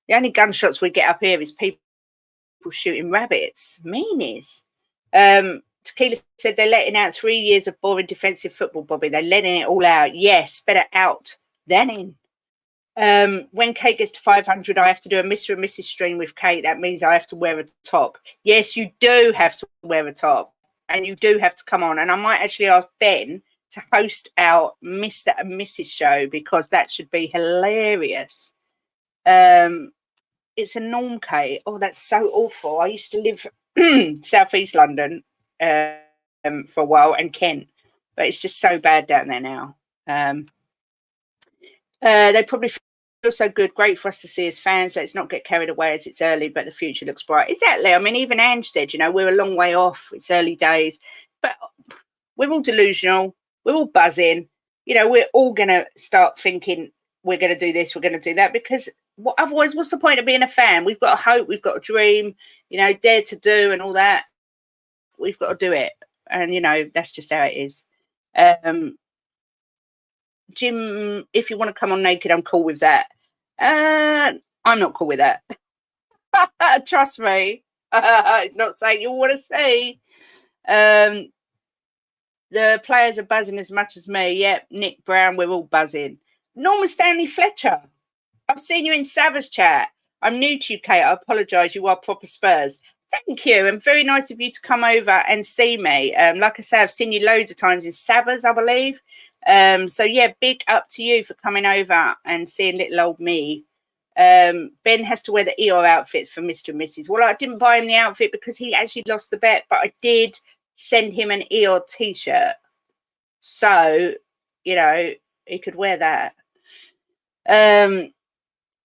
The only gunshots we get up here is people shooting rabbits. Meanies. Tequila said they're letting out 3 years of boring defensive football, Bobby. They're letting it all out. Yes, better out than in. When Kate gets to 500, I have to do a Mr. and Mrs. stream with Kate. That means I have to wear a top. Yes, you do have to wear a top. And you do have to come on. And I might actually ask Ben to host our Mr. and Mrs. show, because that should be hilarious. It's a norm, Kate. Oh, that's so awful. I used to live southeast London for a while, and Kent. But it's just so bad down there now. They probably feel so good. Great for us to see as fans. Let's not get carried away as it's early, but the future looks bright. Exactly. I mean, even Ange said, you know, we're a long way off. It's early days, but we're all delusional. We're all buzzing. You know, we're all going to start thinking we're going to do this, we're going to do that, because otherwise, what's the point of being a fan? We've got a hope, we've got a dream, you know, dare to do and all that. We've got to do it. And, you know, that's just how it is. Jim, if you want to come on naked, I'm cool with that. I'm not cool with that. Trust me. It's not saying you want to see. The players are buzzing as much as me. Yep, Nick Brown, we're all buzzing. Norma Stanley Fletcher, I've seen you in Savage chat. I'm new to you, Kate. I apologise. You are proper Spurs. Thank you, and very nice of you to come over and see me. Like I say, I've seen you loads of times in Savage, I believe. So yeah, big up to you for coming over and seeing little old me. Ben has to wear the Eeyore outfit for Mr. and Mrs. Well, I didn't buy him the outfit because he actually lost the bet, but I did send him an Eeyore t-shirt. So, you know, he could wear that.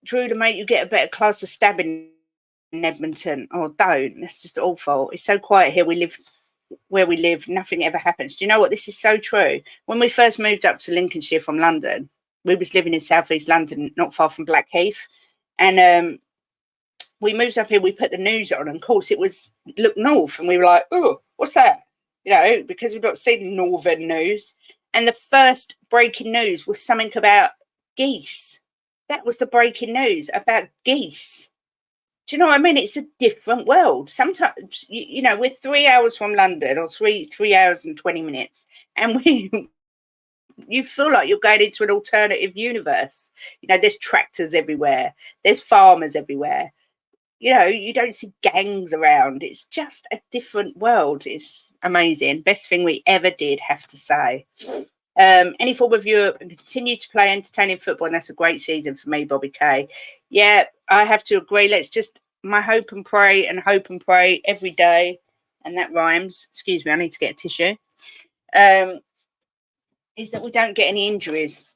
Drew, to make you get a better class of stabbing in Edmonton. Oh, don't. That's just awful. It's so quiet here. Where we live, nothing ever happens. Do you know what? This is so true. When we first moved up to Lincolnshire from London, we was living in southeast London, not far from Blackheath, and we moved up here. We put the news on, and of course it was look north, and we were like, oh, what's that? You know, because we've not seen northern news. And the first breaking news was something about geese. That was the breaking news about geese. Do you know what I mean? It's a different world. Sometimes, you know, we're 3 hours from London, or three hours and 20 minutes, and you feel like you're going into an alternative universe. You know, there's tractors everywhere. There's farmers everywhere. You know, you don't see gangs around. It's just a different world. It's amazing. Best thing we ever did, have to say. Any form of Europe and continue to play entertaining football, and that's a great season for me, Bobby K. Yeah, I have to agree. Let's just hope and pray every day, and that rhymes. Excuse me, I need to get a tissue. Is that we don't get any injuries.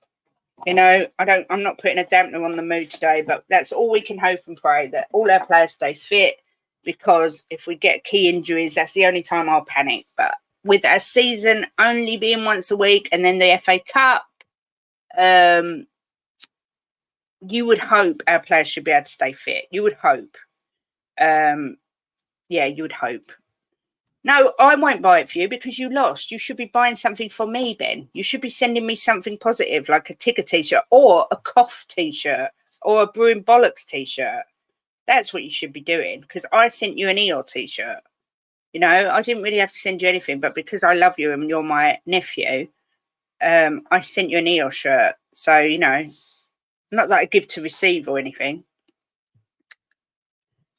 You know, I'm not putting a dampener on the mood today, but that's all we can hope and pray, that all our players stay fit, because if we get key injuries, that's the only time I'll panic. But with our season only being once a week, and then the FA Cup, you would hope our players should be able to stay fit. You would hope. Yeah, you would hope. No, I won't buy it for you because you lost. You should be buying something for me, Ben. You should be sending me something positive, like a Tigger t-shirt or a cough t-shirt or a Brewing Bollocks t-shirt. That's what you should be doing, because I sent you an Eeyore t-shirt. You know, I didn't really have to send you anything, but because I love you and you're my nephew, I sent you an Eeyore shirt. So, you know, not that I give to receive or anything.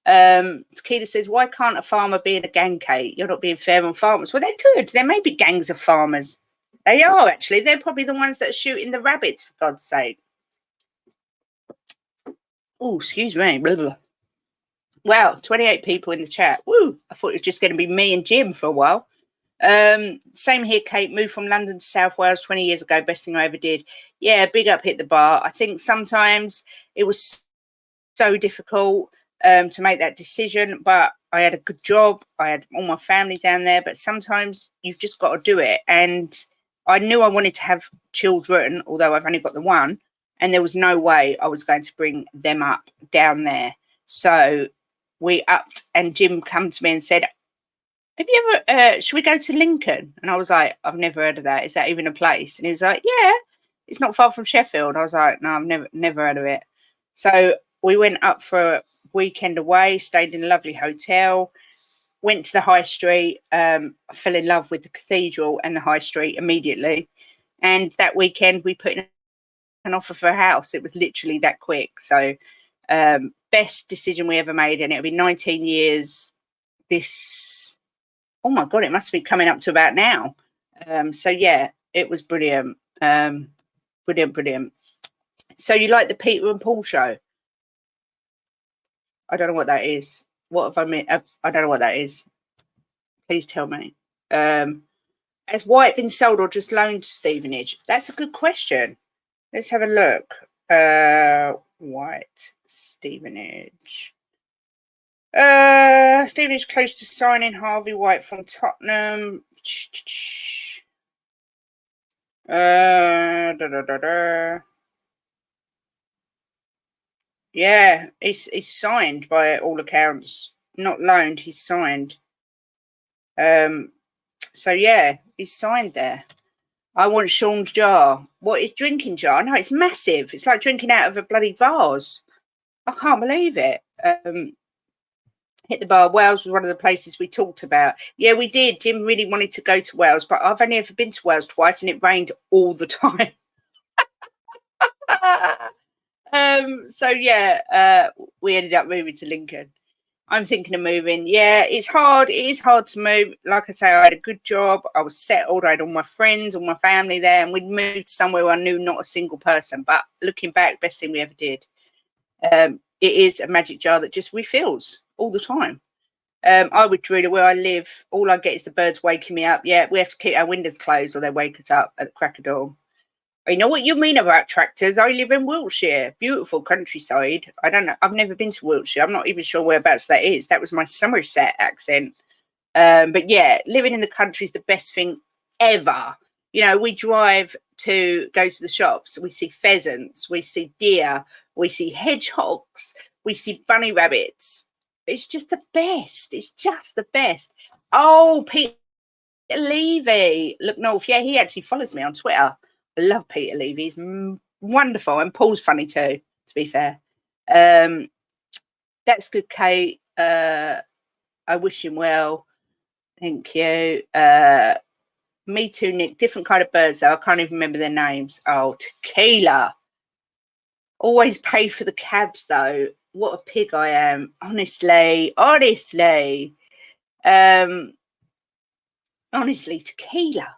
Tequila says, why can't a farmer be in a gang, Kate? You're not being fair on farmers. Well, they could. There may be gangs of farmers. They are, actually. They're probably the ones that are shooting the rabbits, for God's sake. Oh, excuse me. Blah, blah. Wow, 28 people in the chat. Woo! I thought it was just going to be me and Jim for a while. Same here, Kate. Moved from London to South Wales 20 years ago. Best thing I ever did. Yeah, big up, hit the bar. I think sometimes it was so difficult to make that decision, but I had a good job. I had all my family down there, but sometimes you've just got to do it. And I knew I wanted to have children, although I've only got the one, and there was no way I was going to bring them up down there. So we upped, and Jim came to me and said, have you ever, should we go to Lincoln? And I was like, I've never heard of that. Is that even a place? And he was like, yeah, it's not far from Sheffield. I was like, no, I've never heard of it. So we went up for a weekend away, stayed in a lovely hotel, went to the high street, fell in love with the cathedral and the high street immediately. And that weekend we put in an offer for a house. It was literally that quick. So best decision we ever made. And it'll be 19 years this, oh my God, it must be coming up to about now. So yeah, it was brilliant. Brilliant. So you like the Peter and Paul show? I don't know what that is. What have I meant? I don't know what that is. Please tell me. Has White been sold or just loaned to Stevenage? That's a good question. Let's have a look. White, Stevenage. Stevenage close to signing Harvey White from Tottenham. Yeah, he's signed by all accounts. Not loaned, he's signed. So yeah, he's signed there. I want Sean's jar. What is drinking jar? No, it's massive. It's like drinking out of a bloody vase. I can't believe it. Hit the bar. Wales was one of the places we talked about. Yeah, we did. Jim really wanted to go to Wales, but I've only ever been to Wales twice and it rained all the time. So yeah, we ended up moving to Lincoln. I'm thinking of moving. Yeah, it's hard. It is hard to move. Like I say, I had a good job. I was settled. I had all my friends, all my family there, and we'd moved somewhere where I knew not a single person. But looking back, best thing we ever did. It is a magic jar that just refills all the time. I would drill where I live. All I get is the birds waking me up. Yeah, we have to keep our windows closed or they wake us up at the crack of dawn. I know what you mean about tractors. I live in Wiltshire, beautiful countryside. I don't know. I've never been to Wiltshire. I'm not even sure whereabouts that is. That was my Somerset accent. But yeah, living in the country is the best thing ever. You know, we drive to go to the shops. We see pheasants. We see deer. We see hedgehogs. We see bunny rabbits. It's just the best. It's just the best. Oh, Peter Levy. Look, North. Yeah, he actually follows me on Twitter. I love Peter Levy. He's wonderful. And Paul's funny too, to be fair. That's good, Kate. I wish him well. Thank you. Me too, Nick. Different kind of birds, though. I can't even remember their names. Oh, tequila. Always pay for the cabs, though. What a pig I am. Honestly. Honestly, tequila.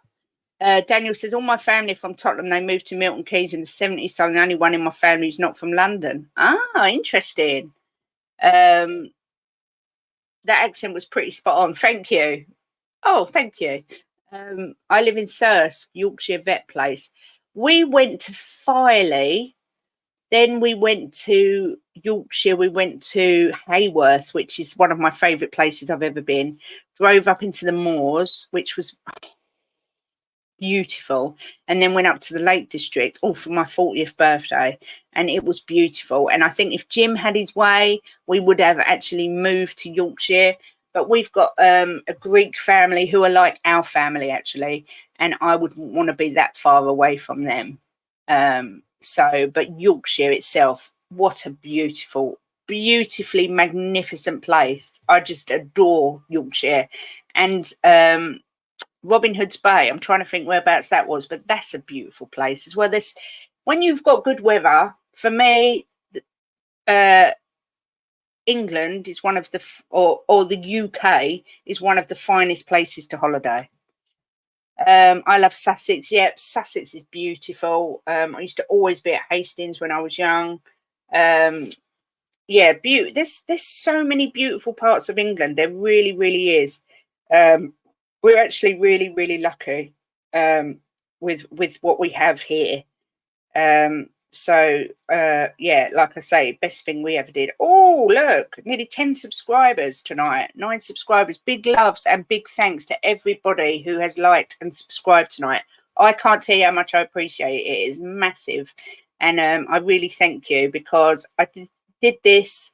Daniel says, all my family are from Tottenham. They moved to Milton Keynes in the 70s, so I'm the only one in my family who's not from London. Ah, interesting. That accent was pretty spot on. Thank you. Oh, thank you. I live in Thirsk, Yorkshire vet place. We went to Filey. Then we went to Yorkshire. We went to Hayworth, which is one of my favourite places I've ever been. Drove up into the Moors, which was beautiful, and then went up to the Lake District all for my 40th birthday, and it was beautiful. And I think if Jim had his way, we would have actually moved to Yorkshire, but we've got a Greek family who are like our family actually, and I wouldn't want to be that far away from them. But Yorkshire itself, what a beautifully magnificent place. I just adore Yorkshire. And Robin Hood's Bay, I'm trying to think whereabouts that was, but that's a beautiful place as well. When you've got good weather, for me, England is one of the or the UK is one of the finest places to holiday. I love Sussex. Yep, Sussex is beautiful. I used to always be at Hastings when I was young. Yeah, there's so many beautiful parts of England. There really, really is. We're actually really, really lucky with what we have here. Yeah, like I say, best thing we ever did. Oh, look, nearly 10 subscribers tonight. 9 subscribers. Big loves and big thanks to everybody who has liked and subscribed tonight. I can't tell you how much I appreciate it. It is massive. And I really thank you, because I did this.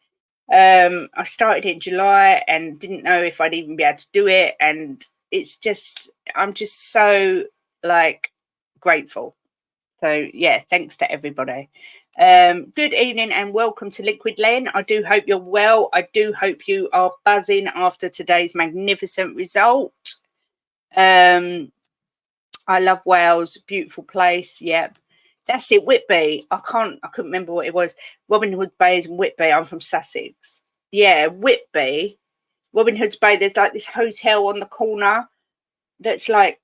I started in July and didn't know if I'd even be able to do it. And it's just, I'm just so like grateful. So yeah, thanks to everybody. Good evening and welcome to Liquid Len. I do hope you're well. I do hope you are buzzing after today's magnificent result. I love Wales, beautiful place. Yep, that's it. Whitby. I couldn't remember what it was. Robin Hood Bay is in Whitby. I'm from Sussex. Yeah, Whitby, Robin Hood's Bay. There's like this hotel on the corner that's like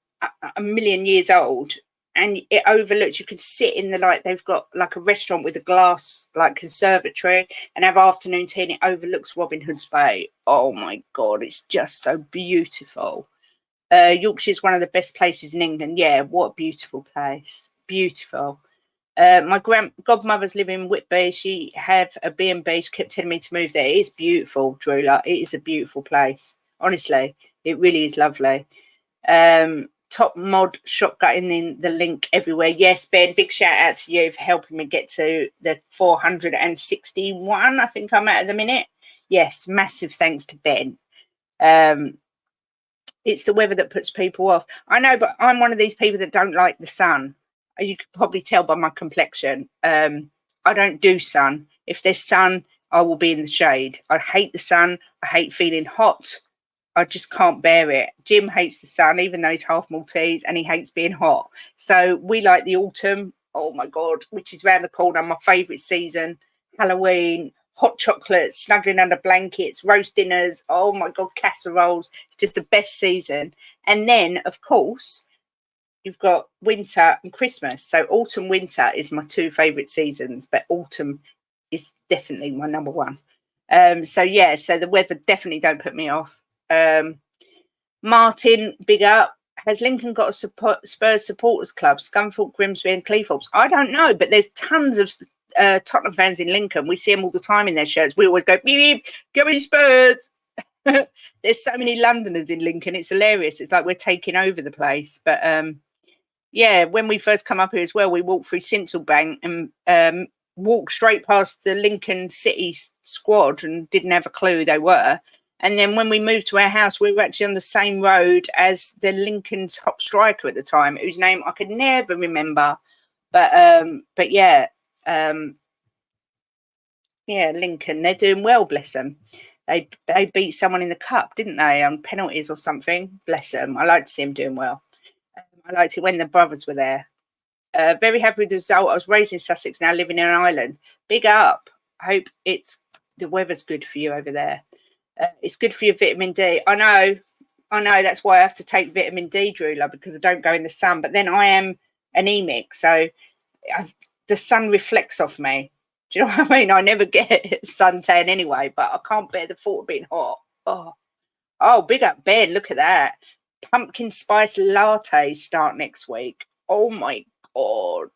a million years old. And it overlooks, you can sit in the, like, they've got like a restaurant with a glass, like, conservatory, and have afternoon tea, and it overlooks Robin Hood's Bay. Oh my God, it's just so beautiful. Yorkshire is one of the best places in England. Yeah, what a beautiful place. Beautiful. My godmother's living in Whitby. She had a B&B. She kept telling me to move there. It is beautiful, Drula. It is a beautiful place. Honestly, it really is lovely. Top mod shotgun in the link everywhere. Yes, Ben, big shout out to you for helping me get to the 461. I think I'm at the minute. Yes, massive thanks to Ben. It's the weather that puts people off. I know, but I'm one of these people that don't like the sun. As you could probably tell by my complexion. I don't do sun. If there's sun, I will be in the shade. I hate the sun. I hate feeling hot. I just can't bear it. Jim hates the sun, even though he's half Maltese, and he hates being hot. So we like the autumn. Oh my God, which is round the corner. My favourite season. Halloween, hot chocolate, snuggling under blankets, roast dinners. Oh my God, casseroles. It's just the best season. And then, of course, you've got winter and Christmas. So autumn, winter is my 2 favourite seasons, but autumn is definitely my number 1. So yeah, so the weather definitely don't put me off. Martin, big up. Has Lincoln got a Spurs supporters club? Scunthorpe, Grimsby and Cleethorpes? I don't know, but there's tons of Tottenham fans in Lincoln. We see them all the time in their shirts. We always go, beep, beep, go me Spurs. There's so many Londoners in Lincoln. It's hilarious. It's like we're taking over the place. But yeah, when we first come up here as well, we walked through Sinsel and walked straight past the Lincoln City squad and didn't have a clue they were. And then when we moved to our house, we were actually on the same road as the Lincoln top striker at the time, whose name I could never remember. But yeah, yeah, Lincoln, they're doing well, bless them. They beat someone in the cup, didn't they, on penalties or something? Bless them. I like to see them doing well. I liked it when the brothers were there. Very happy with the result. I was raised in Sussex, now living in Ireland. Big up. I hope the weather's good for you over there. It's good for your vitamin D. I know. That's why I have to take vitamin D, Drula, because I don't go in the sun. But then I am anemic, so the sun reflects off me. Do you know what I mean? I never get suntan anyway, but I can't bear the thought of being hot. Oh, big up, Ben. Look at that. Pumpkin spice lattes start next week. Oh my God.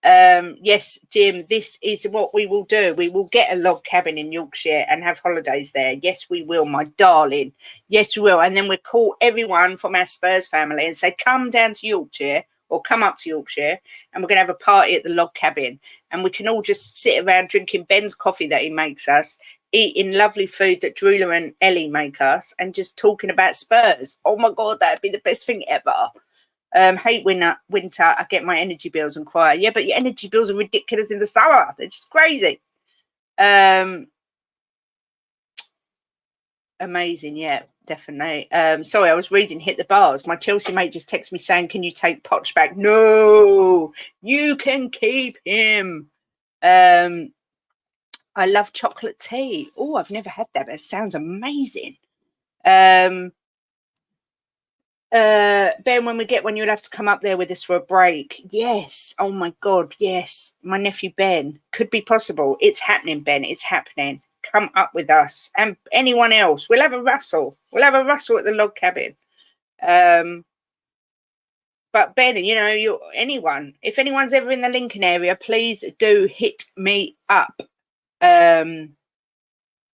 Yes, Jim, this is what we will do. We will get a log cabin in Yorkshire and have holidays there. Yes, we will, my darling. Yes, we will. And then we'll call everyone from our Spurs family and say, come down to Yorkshire or come up to Yorkshire, and we're going to have a party at the log cabin. And we can all just sit around drinking Ben's coffee that he makes us, eating lovely food that Drula and Ellie make us, and just talking about Spurs. Oh my God, that'd be the best thing ever. Hate winter. I get my energy bills and cry. Yeah, but your energy bills are ridiculous in the summer. They're just crazy. Amazing. Yeah, definitely. Sorry, I was reading Hit the Bars. My Chelsea mate just texted me saying, can you take Poch back? No, you can keep him. I I love chocolate tea. Oh, I've never had that. That sounds amazing. Ben, when we get one, you'll have to come up there with us for a break. Yes. Oh my God. Yes. My nephew Ben. Could be possible. It's happening, Ben. It's happening. Come up with us and anyone else. We'll have a rustle. We'll have a rustle at the log cabin. But Ben, you know, anyone. If anyone's ever in the Lincoln area, please do hit me up.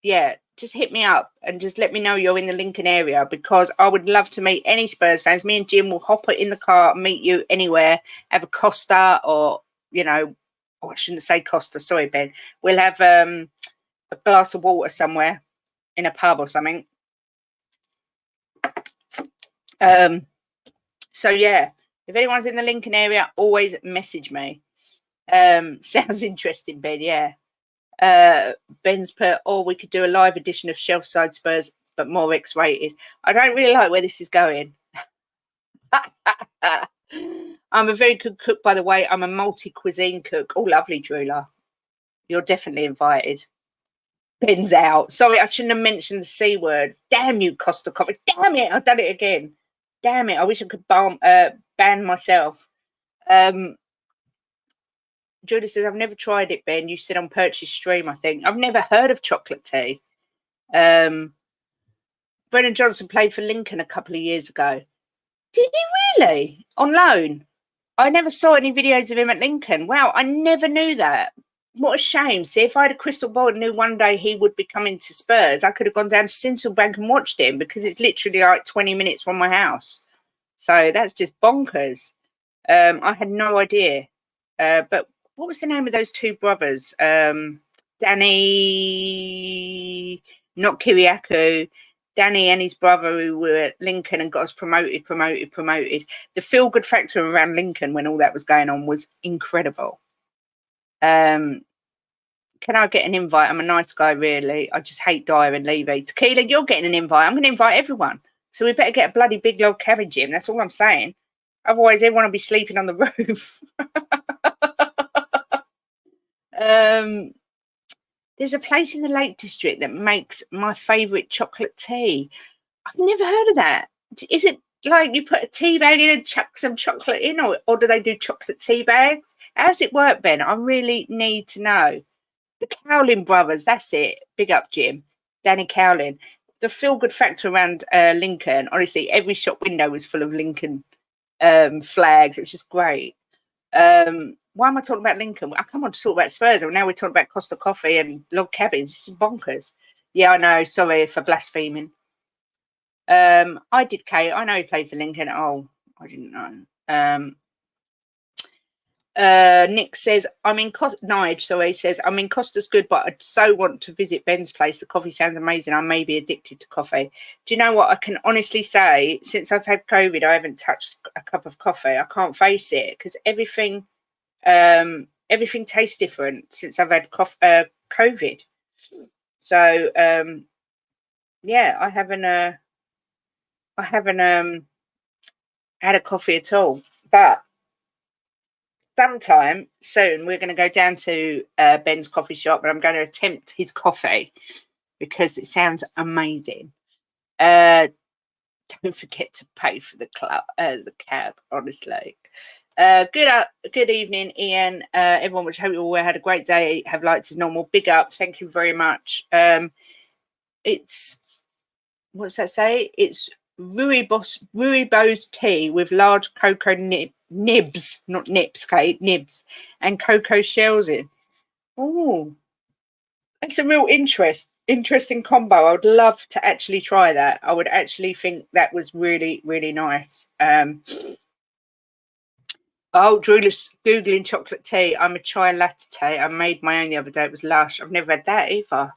Yeah, just hit me up and just let me know you're in the Lincoln area, because I would love to meet any Spurs fans. Me and Jim will hop it in the car and meet you anywhere. Have a Costa, or, you know, oh, I shouldn't say Costa. Sorry, Ben. We'll have a glass of water somewhere in a pub or something. So yeah, if anyone's in the Lincoln area, always message me. Sounds interesting, Ben. Yeah. Ben's put, we could do a live edition of Shelfside Spurs, but more X-rated. I don't really like where this is going. I'm a very good cook, by the way. I'm a multi-cuisine cook. Oh, lovely, Drula. You're definitely invited. Ben's out. Sorry, I shouldn't have mentioned the C word. Damn you, Costa Coffee. Damn it, I've done it again. Damn it, I wish I could ban myself. Julie says, I've never tried it, Ben. You said on Purchase Stream, I think. I've never heard of chocolate tea. Brennan Johnson played for Lincoln a couple of years ago. Did he really? On loan? I never saw any videos of him at Lincoln. Wow, I never knew that. What a shame. See, if I had a crystal ball and knew one day he would be coming to Spurs, I could have gone down to Sinsel and watched him, because it's literally like 20 minutes from my house. So that's just bonkers. I had no idea. But what was the name of those two brothers? Danny, not Kiriakou, Danny and his brother, who were at Lincoln and got us promoted. The feel-good factor around Lincoln when all that was going on was incredible. Can I get an invite? I'm a nice guy, really. I just hate Dyer and Levy. Tequila, you're getting an invite. I'm going to invite everyone. So we better get a bloody big log cabin, Jim. That's all I'm saying. Otherwise, everyone will be sleeping on the roof. There's a place in the Lake District that makes my favourite chocolate tea. I've never heard of that. Is it like you put a tea bag in and chuck some chocolate in, or do they do chocolate tea bags? How does it work, Ben? I really need to know. The Cowlin brothers, that's it. Big up, Jim. Danny Cowlin. The feel-good factor around Lincoln, honestly, every shop window was full of Lincoln flags. It was just great. Why am I talking about Lincoln? I come on to talk about Spurs, and now we're talking about Costa Coffee and log cabins. This is bonkers. Yeah, I know. Sorry for blaspheming. I did, Kate. I know he played for Lincoln. Oh, I didn't know. Nick says, Nige, sorry, says, I'm in Costa's good, but I so want to visit Ben's place. The coffee sounds amazing. I may be addicted to coffee. Do you know what? I can honestly say, since I've had COVID, I haven't touched a cup of coffee. I can't face it, because everything tastes different since I've had COVID. So yeah, I haven't had a coffee at all. But sometime soon we're going to go down to Ben's coffee shop, and I'm going to attempt his coffee because it sounds amazing. Don't forget to pay for the cab, honestly. Good evening, Ian. Everyone, which hope you all had a great day. Have lights as normal. Big up. Thank you very much. It's, what's that say? It's Rooibos tea with large cocoa nibs, not nips, Kate, nibs, and cocoa shells in. Oh, that's a real interesting combo. I would love to actually try that. I would actually think that was really, really nice. Oh, Drew's Googling chocolate tea. I'm a chai latte. I made my own the other day. It was lush. I've never had that either.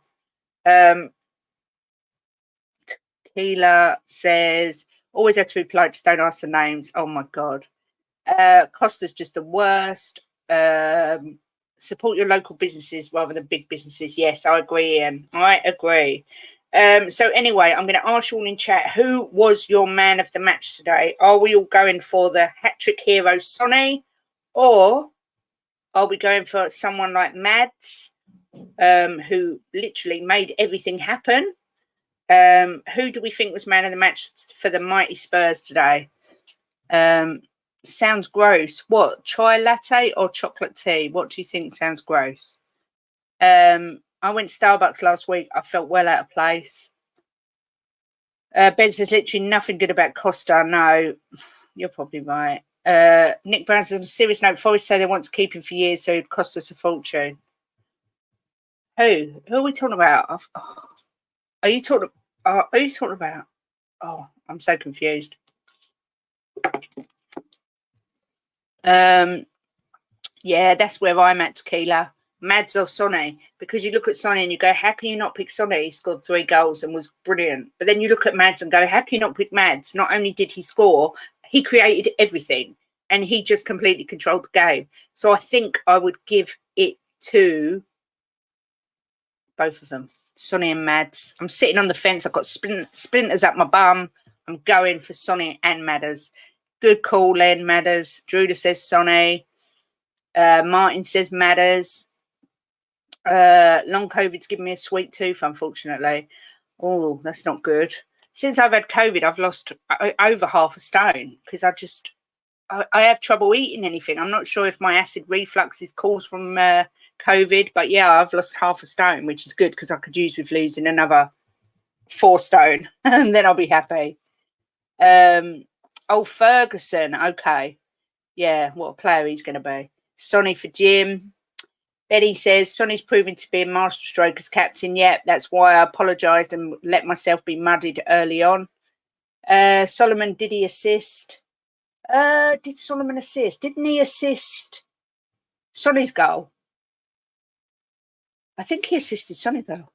Keela says, always have to be polite, just don't ask the names. Oh my God. Costa's just the worst. Support your local businesses rather than big businesses. Yes, I agree, Ian. I agree. So anyway, I'm going to ask you all in chat, who was your man of the match today? Are we all going for the hat-trick hero Sonny, or are we going for someone like Mads, who literally made everything happen. Who do we think was man of the match for the mighty Spurs today? Sounds gross. What, chai latte or chocolate tea? What do you think sounds gross? I went to Starbucks last week. I felt well out of place. Ben says literally nothing good about Costa. No, you're probably right. Nick Brown says on a serious note, Forest say they want to keep him for years, so it'd cost us a fortune. Who are we talking about? Are you talking about? Oh, I'm so confused. Yeah, that's where I'm at, Tequila. Mads or Sonny, because you look at Sonny and you go, how can you not pick Sonny? He scored 3 goals and was brilliant. But then you look at Mads and go, how can you not pick Mads? Not only did he score, he created everything and he just completely controlled the game. So I think I would give it to both of them, Sonny and Mads. I'm sitting on the fence. I've got splinters up my bum. I'm going for Sonny and Madders. Good call, Len Madders. Druda says Sonny. Martin says Madders. Long COVID's given me a sweet tooth, unfortunately. Oh, that's not good. Since I've had COVID, I've lost over half a stone because I have trouble eating anything. I'm not sure if my acid reflux is caused from COVID, but yeah, I've lost half a stone, which is good because I could use with losing another 4 stone and then I'll be happy. Oh, Ferguson. Okay. Yeah, what a player he's going to be. Sonny for Jim. Betty says, Sonny's proven to be a masterstroke as captain. Yep, that's why I apologised and let myself be muddied early on. Solomon, did he assist? Did Solomon assist? Didn't he assist Sonny's goal? I think he assisted Sonny's goal.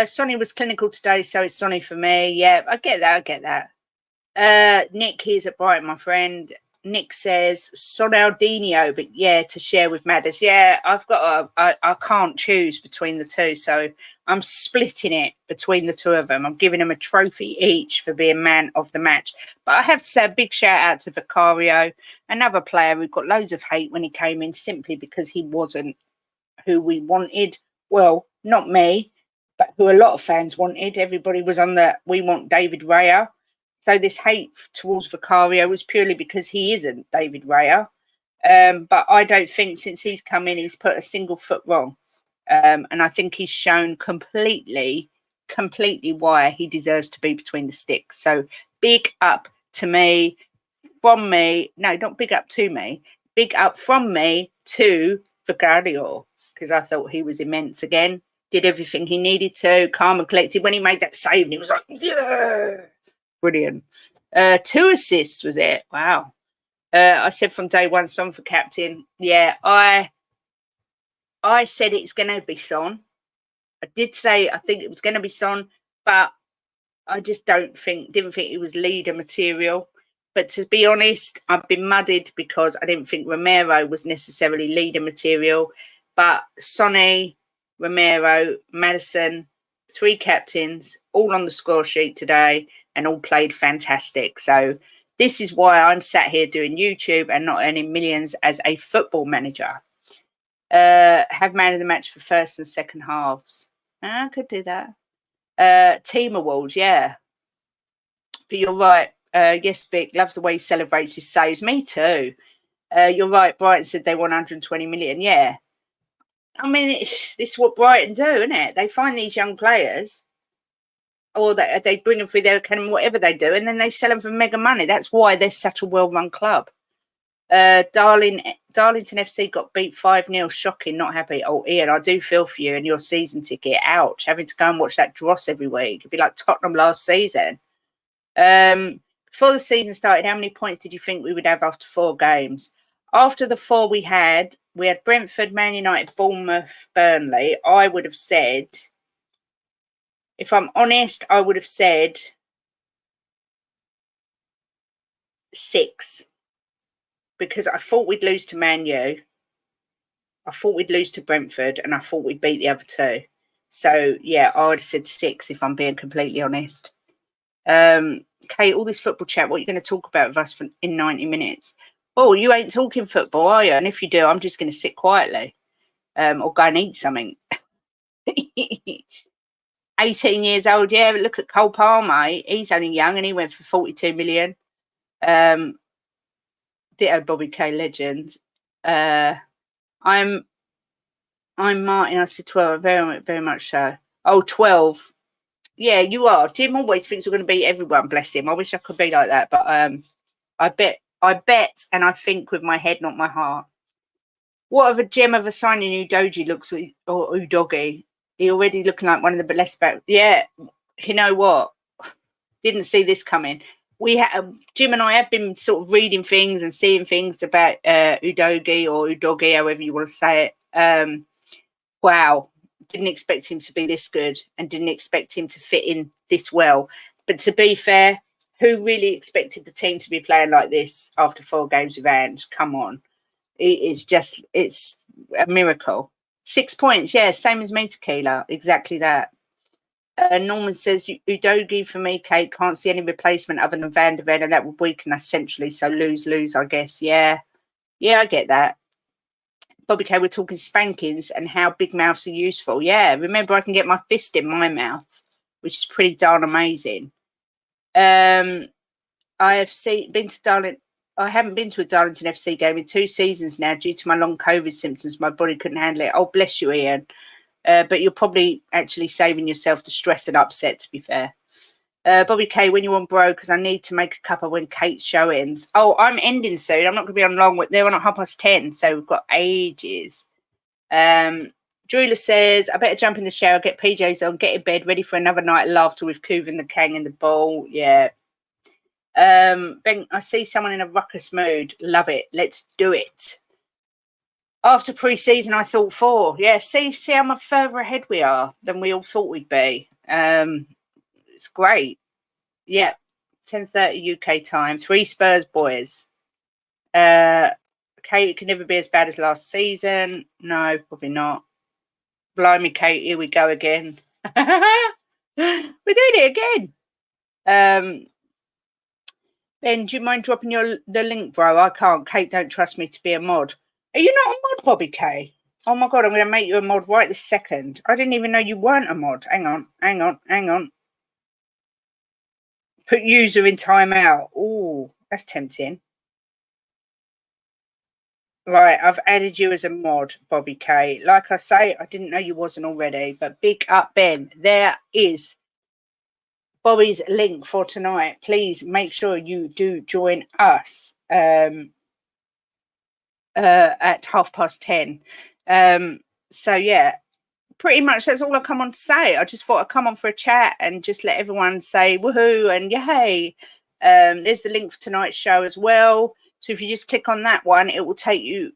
Sonny was clinical today, so it's Sonny for me. Yeah, I get that. Nick, here's at Brighton, my friend. Nick says Sonaldinho, but yeah, to share with Madders. Yeah, I can't choose between the two, so I'm splitting it between the two of them. I'm giving them a trophy each for being man of the match. But I have to say a big shout out to Vicario, another player who got loads of hate when he came in simply because he wasn't who we wanted. Well, not me, but who a lot of fans wanted. Everybody was on the we want David Raya. So this hate towards Vicario was purely because he isn't David Raya. But I don't think since he's come in, he's put a single foot wrong. And I think he's shown completely why he deserves to be between the sticks. So big up to me, from me. No, not big up to me. Big up from me to Vicario, because I thought he was immense again. Did everything he needed to, calm and collected. When he made that save, and he was like, yeah. Brilliant. 2 assists was it? Wow. I said from day one, Son for captain. Yeah, I said it's going to be Son. I did say I think it was going to be Son, but I just didn't think it was leader material. But to be honest, I've been muddied because I didn't think Romero was necessarily leader material. But Sonny, Romero, Maddison, 3 captains, all on the score sheet today, and all played fantastic. So this is why I'm sat here doing YouTube and not earning millions as a football manager. Have man of the match for first and second halves. I could do that. Team awards, yeah. But you're right. Yes, Vic, loves the way he celebrates his saves. Me too. You're right. Brighton said they won 120 million. Yeah. I mean, this is what Brighton do, isn't it? They find these young players, or they bring them through their academy, whatever they do, and then they sell them for mega money. That's why they're such a well-run club. Darlington FC got beat 5-0. Shocking, not happy. Oh, Ian, I do feel for you and your season ticket. Ouch, having to go and watch that dross every week. It'd be like Tottenham last season. Before the season started, how many points did you think we would have after 4 games? After the 4 we had Brentford, Man United, Bournemouth, Burnley. I would have said, if I'm honest, I would have said 6. Because I thought we'd lose to Man U. I thought we'd lose to Brentford, and I thought we'd beat the other 2. So, yeah, I would have said 6 if I'm being completely honest. Kate, all this football chat, what are you going to talk about with us in 90 minutes? Oh, you ain't talking football, are you? And if you do, I'm just going to sit quietly or go and eat something. 18 years old, yeah. But look at Cole Palmer. He's only young and he went for 42 million. Ditto Bobby K legend. I'm Martin. I said 12. Very, very much so. Oh, 12. Yeah, you are. Jim always thinks we're going to beat everyone. Bless him. I wish I could be like that, but I bet, and I think with my head, not my heart. What of a gem of a signing Udogie looks, or Udogie? He already looking like one of the less back. Yeah, you know what? Didn't see this coming. We have Jim and I have been sort of reading things and seeing things about Udogie or Udogie, however you want to say it. Wow, didn't expect him to be this good and didn't expect him to fit in this well. But to be fair, who really expected the team to be playing like this after 4 games with Ange? Come on. It's a miracle. 6 points, yeah, same as me, Tequila. Exactly that. Norman says, Udogie for me, Kate, can't see any replacement other than Van der Ven, and that would weaken us centrally. So lose, I guess. Yeah, I get that. Bobby K, we're talking spankings and how big mouths are useful. Yeah, remember I can get my fist in my mouth, which is pretty darn amazing. I haven't been to a Darlington FC game in 2 seasons now due to my long COVID symptoms. My body couldn't handle it. Oh, bless you, Ian. But you're probably actually saving yourself the stress and upset, to be fair. Bobby K, when you want bro, because I need to make a cuppa when Kate's show ends. Oh, I'm ending soon. I'm not going to be on long. They're on at 10:30, so we've got ages. Drula says, I better jump in the shower, get PJs on, get in bed, ready for another night of laughter with Kuvan, the Kang, and the ball. Yeah. Ben, I see someone in a ruckus mood. Love it. Let's do it. After pre-season, I thought 4. Yeah, see how much further ahead we are than we all thought we'd be. It's great. Yeah, 10:30 UK time. 3 Spurs boys. Kate, it can never be as bad as last season. No, probably not. Blimey, Kate, here we go again. We're doing it again. Ben, do you mind dropping the link, bro? I can't. Kate don't trust me to be a mod. Are you not a mod, Bobby K? Oh my God, I'm going to make you a mod right this second. I didn't even know you weren't a mod. Hang on. Put user in timeout. Oh, that's tempting. Right, I've added you as a mod, Bobby K. Like I say, I didn't know you wasn't already, but big up, Ben. There is Bobby's link for tonight. Please make sure you do join us at 10:30. So yeah, pretty much that's all I come on to say. I just thought I'd come on for a chat and just let everyone say woohoo and yay. There's the link for tonight's show as well. So if you just click on that one, it will take you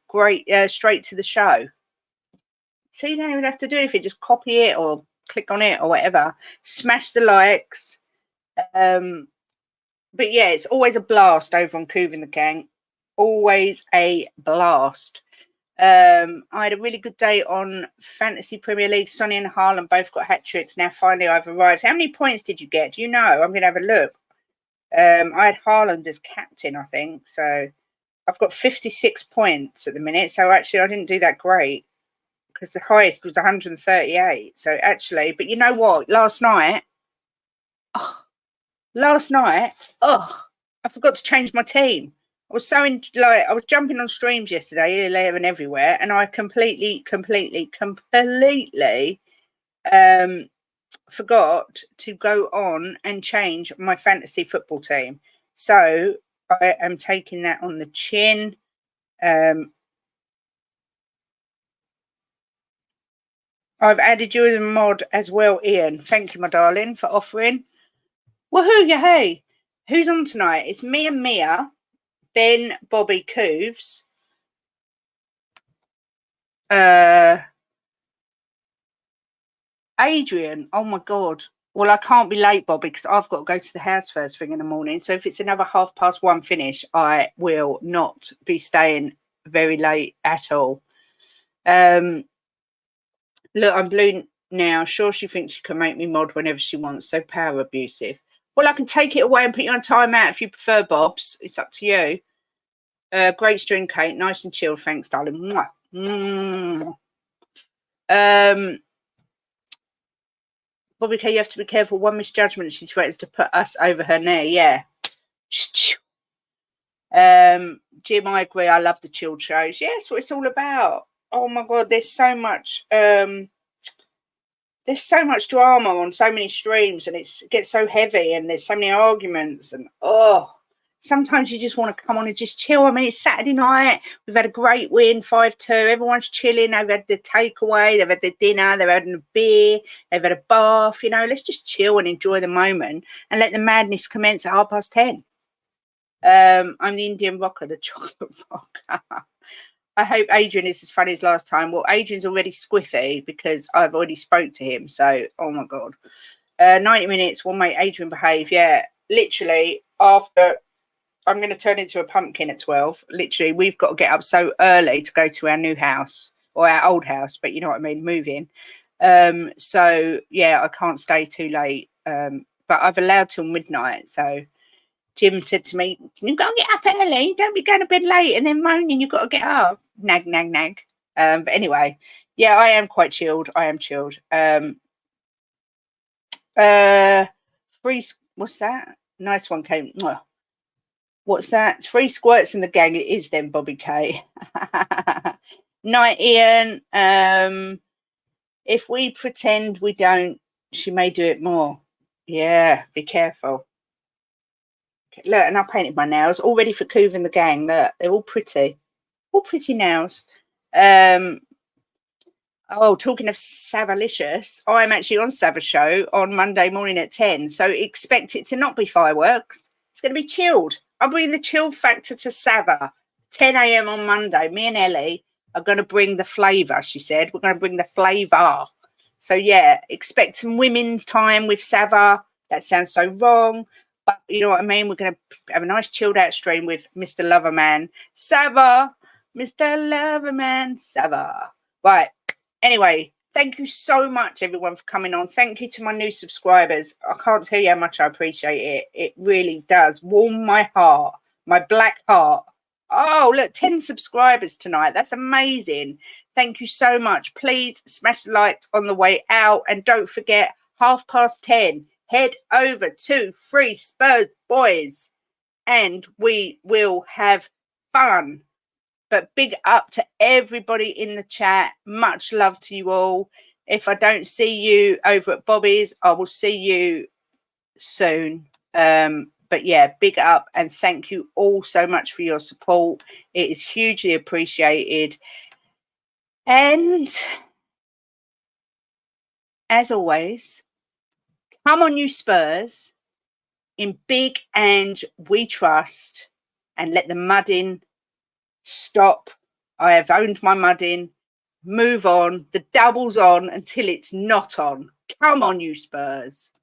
straight to the show. So you don't even have to do anything. Just copy it or click on it or whatever. Smash the likes. But yeah, it's always a blast over on Kuvan the Gang. Always a blast. I had a really good day on Fantasy Premier League. Sonny and Haaland both got hat tricks. Now finally I've arrived. How many points did you get? Do you know? I'm going to have a look. I had Haaland as captain, I think. So I've got 56 points at the minute. So actually I didn't do that great because the highest was 138. So actually, but you know what? Last night, I forgot to change my team. I was I was jumping on streams yesterday, here, there, and everywhere, and I completely forgot to go on and change my fantasy football team. So I am taking that on the chin. I've added you as a mod as well, Ian. Thank you, my darling, for offering. Woohoo, yeah, hey. Who's on tonight? It's me and Mia, Ben, Bobby, Cooves, Adrian. Oh my God. Well, I can't be late, Bobby, because I've got to go to the house first thing in the morning. So if it's another 1:30 finish, I will not be staying very late at all. Look, I'm blue now. Sure, she thinks she can make me mod whenever she wants. So power abusive. Well, I can take it away and put you on timeout if you prefer, Bobs. It's up to you. Great stream, Kate. Nice and chill. Thanks, darling. Mwah. Bobby K, you have to be careful. One misjudgment, she threatens to put us over her knee. Yeah. Jim, I agree. I love the chilled shows. Yeah, that's what it's all about. Oh my god, there's so much drama on so many streams, and it gets so heavy, and there's so many arguments, and sometimes you just want to come on and just chill. I mean, it's Saturday night. We've had a great win, 5-2. Everyone's chilling. They've had the takeaway. They've had the dinner. They've had a beer. They've had a bath. You know, let's just chill and enjoy the moment and let the madness commence at 10:30. I'm the Indian rocker, the chocolate rocker. I hope Adrian is as funny as last time. Well, Adrian's already squiffy because I've already spoke to him. So, oh my God. 90 minutes will make Adrian behave. Yeah, literally after... I'm going to turn into a pumpkin at 12. Literally, we've got to get up so early to go to our new house, or our old house, but you know what I mean, moving. So, yeah, I can't stay too late. But I've allowed till midnight. So Jim said to me, you've got to get up early. Don't be going to bed late and then moaning you've got to get up. Nag, nag, nag. But anyway, yeah, I am quite chilled. I am chilled. What's that? Nice one came. What's that? 3 squirts in the gang. It is then, Bobby K. Night, Ian. If we pretend we don't, she may do it more. Yeah, be careful. Look, and I painted my nails all ready for Coov and the gang. Look, they're all pretty nails. Oh, talking of Savalicious, I'm actually on Sava Show on Monday morning at 10. So expect it to not be fireworks. It's going to be chilled. I'll bring the chill factor to Sava. 10 a.m. on Monday. Me and Ellie are going to bring the flavour, she said. We're going to bring the flavour. So, yeah, expect some women's time with Sava. That sounds so wrong. But you know what I mean? We're going to have a nice chilled out stream with Mr. Loverman. Sava. Mr. Loverman. Sava. Right. Anyway, thank you so much, everyone, for coming on. Thank you to my new subscribers. I can't tell you how much I appreciate it. It really does warm my heart, my black heart. Oh, look, 10 subscribers tonight. That's amazing. Thank you so much. Please smash the likes on the way out. And don't forget, 10:30, head over to Free Spurs Boys and we will have fun. But big up to everybody in the chat. Much love to you all. If I don't see you over at Bobby's, I will see you soon. But yeah, big up and thank you all so much for your support. It is hugely appreciated. And as always, come on, you Spurs, in big and we trust, and let the mudding stop. I have owned my mudding. Move on. The double's on until it's not on. Come on, you Spurs.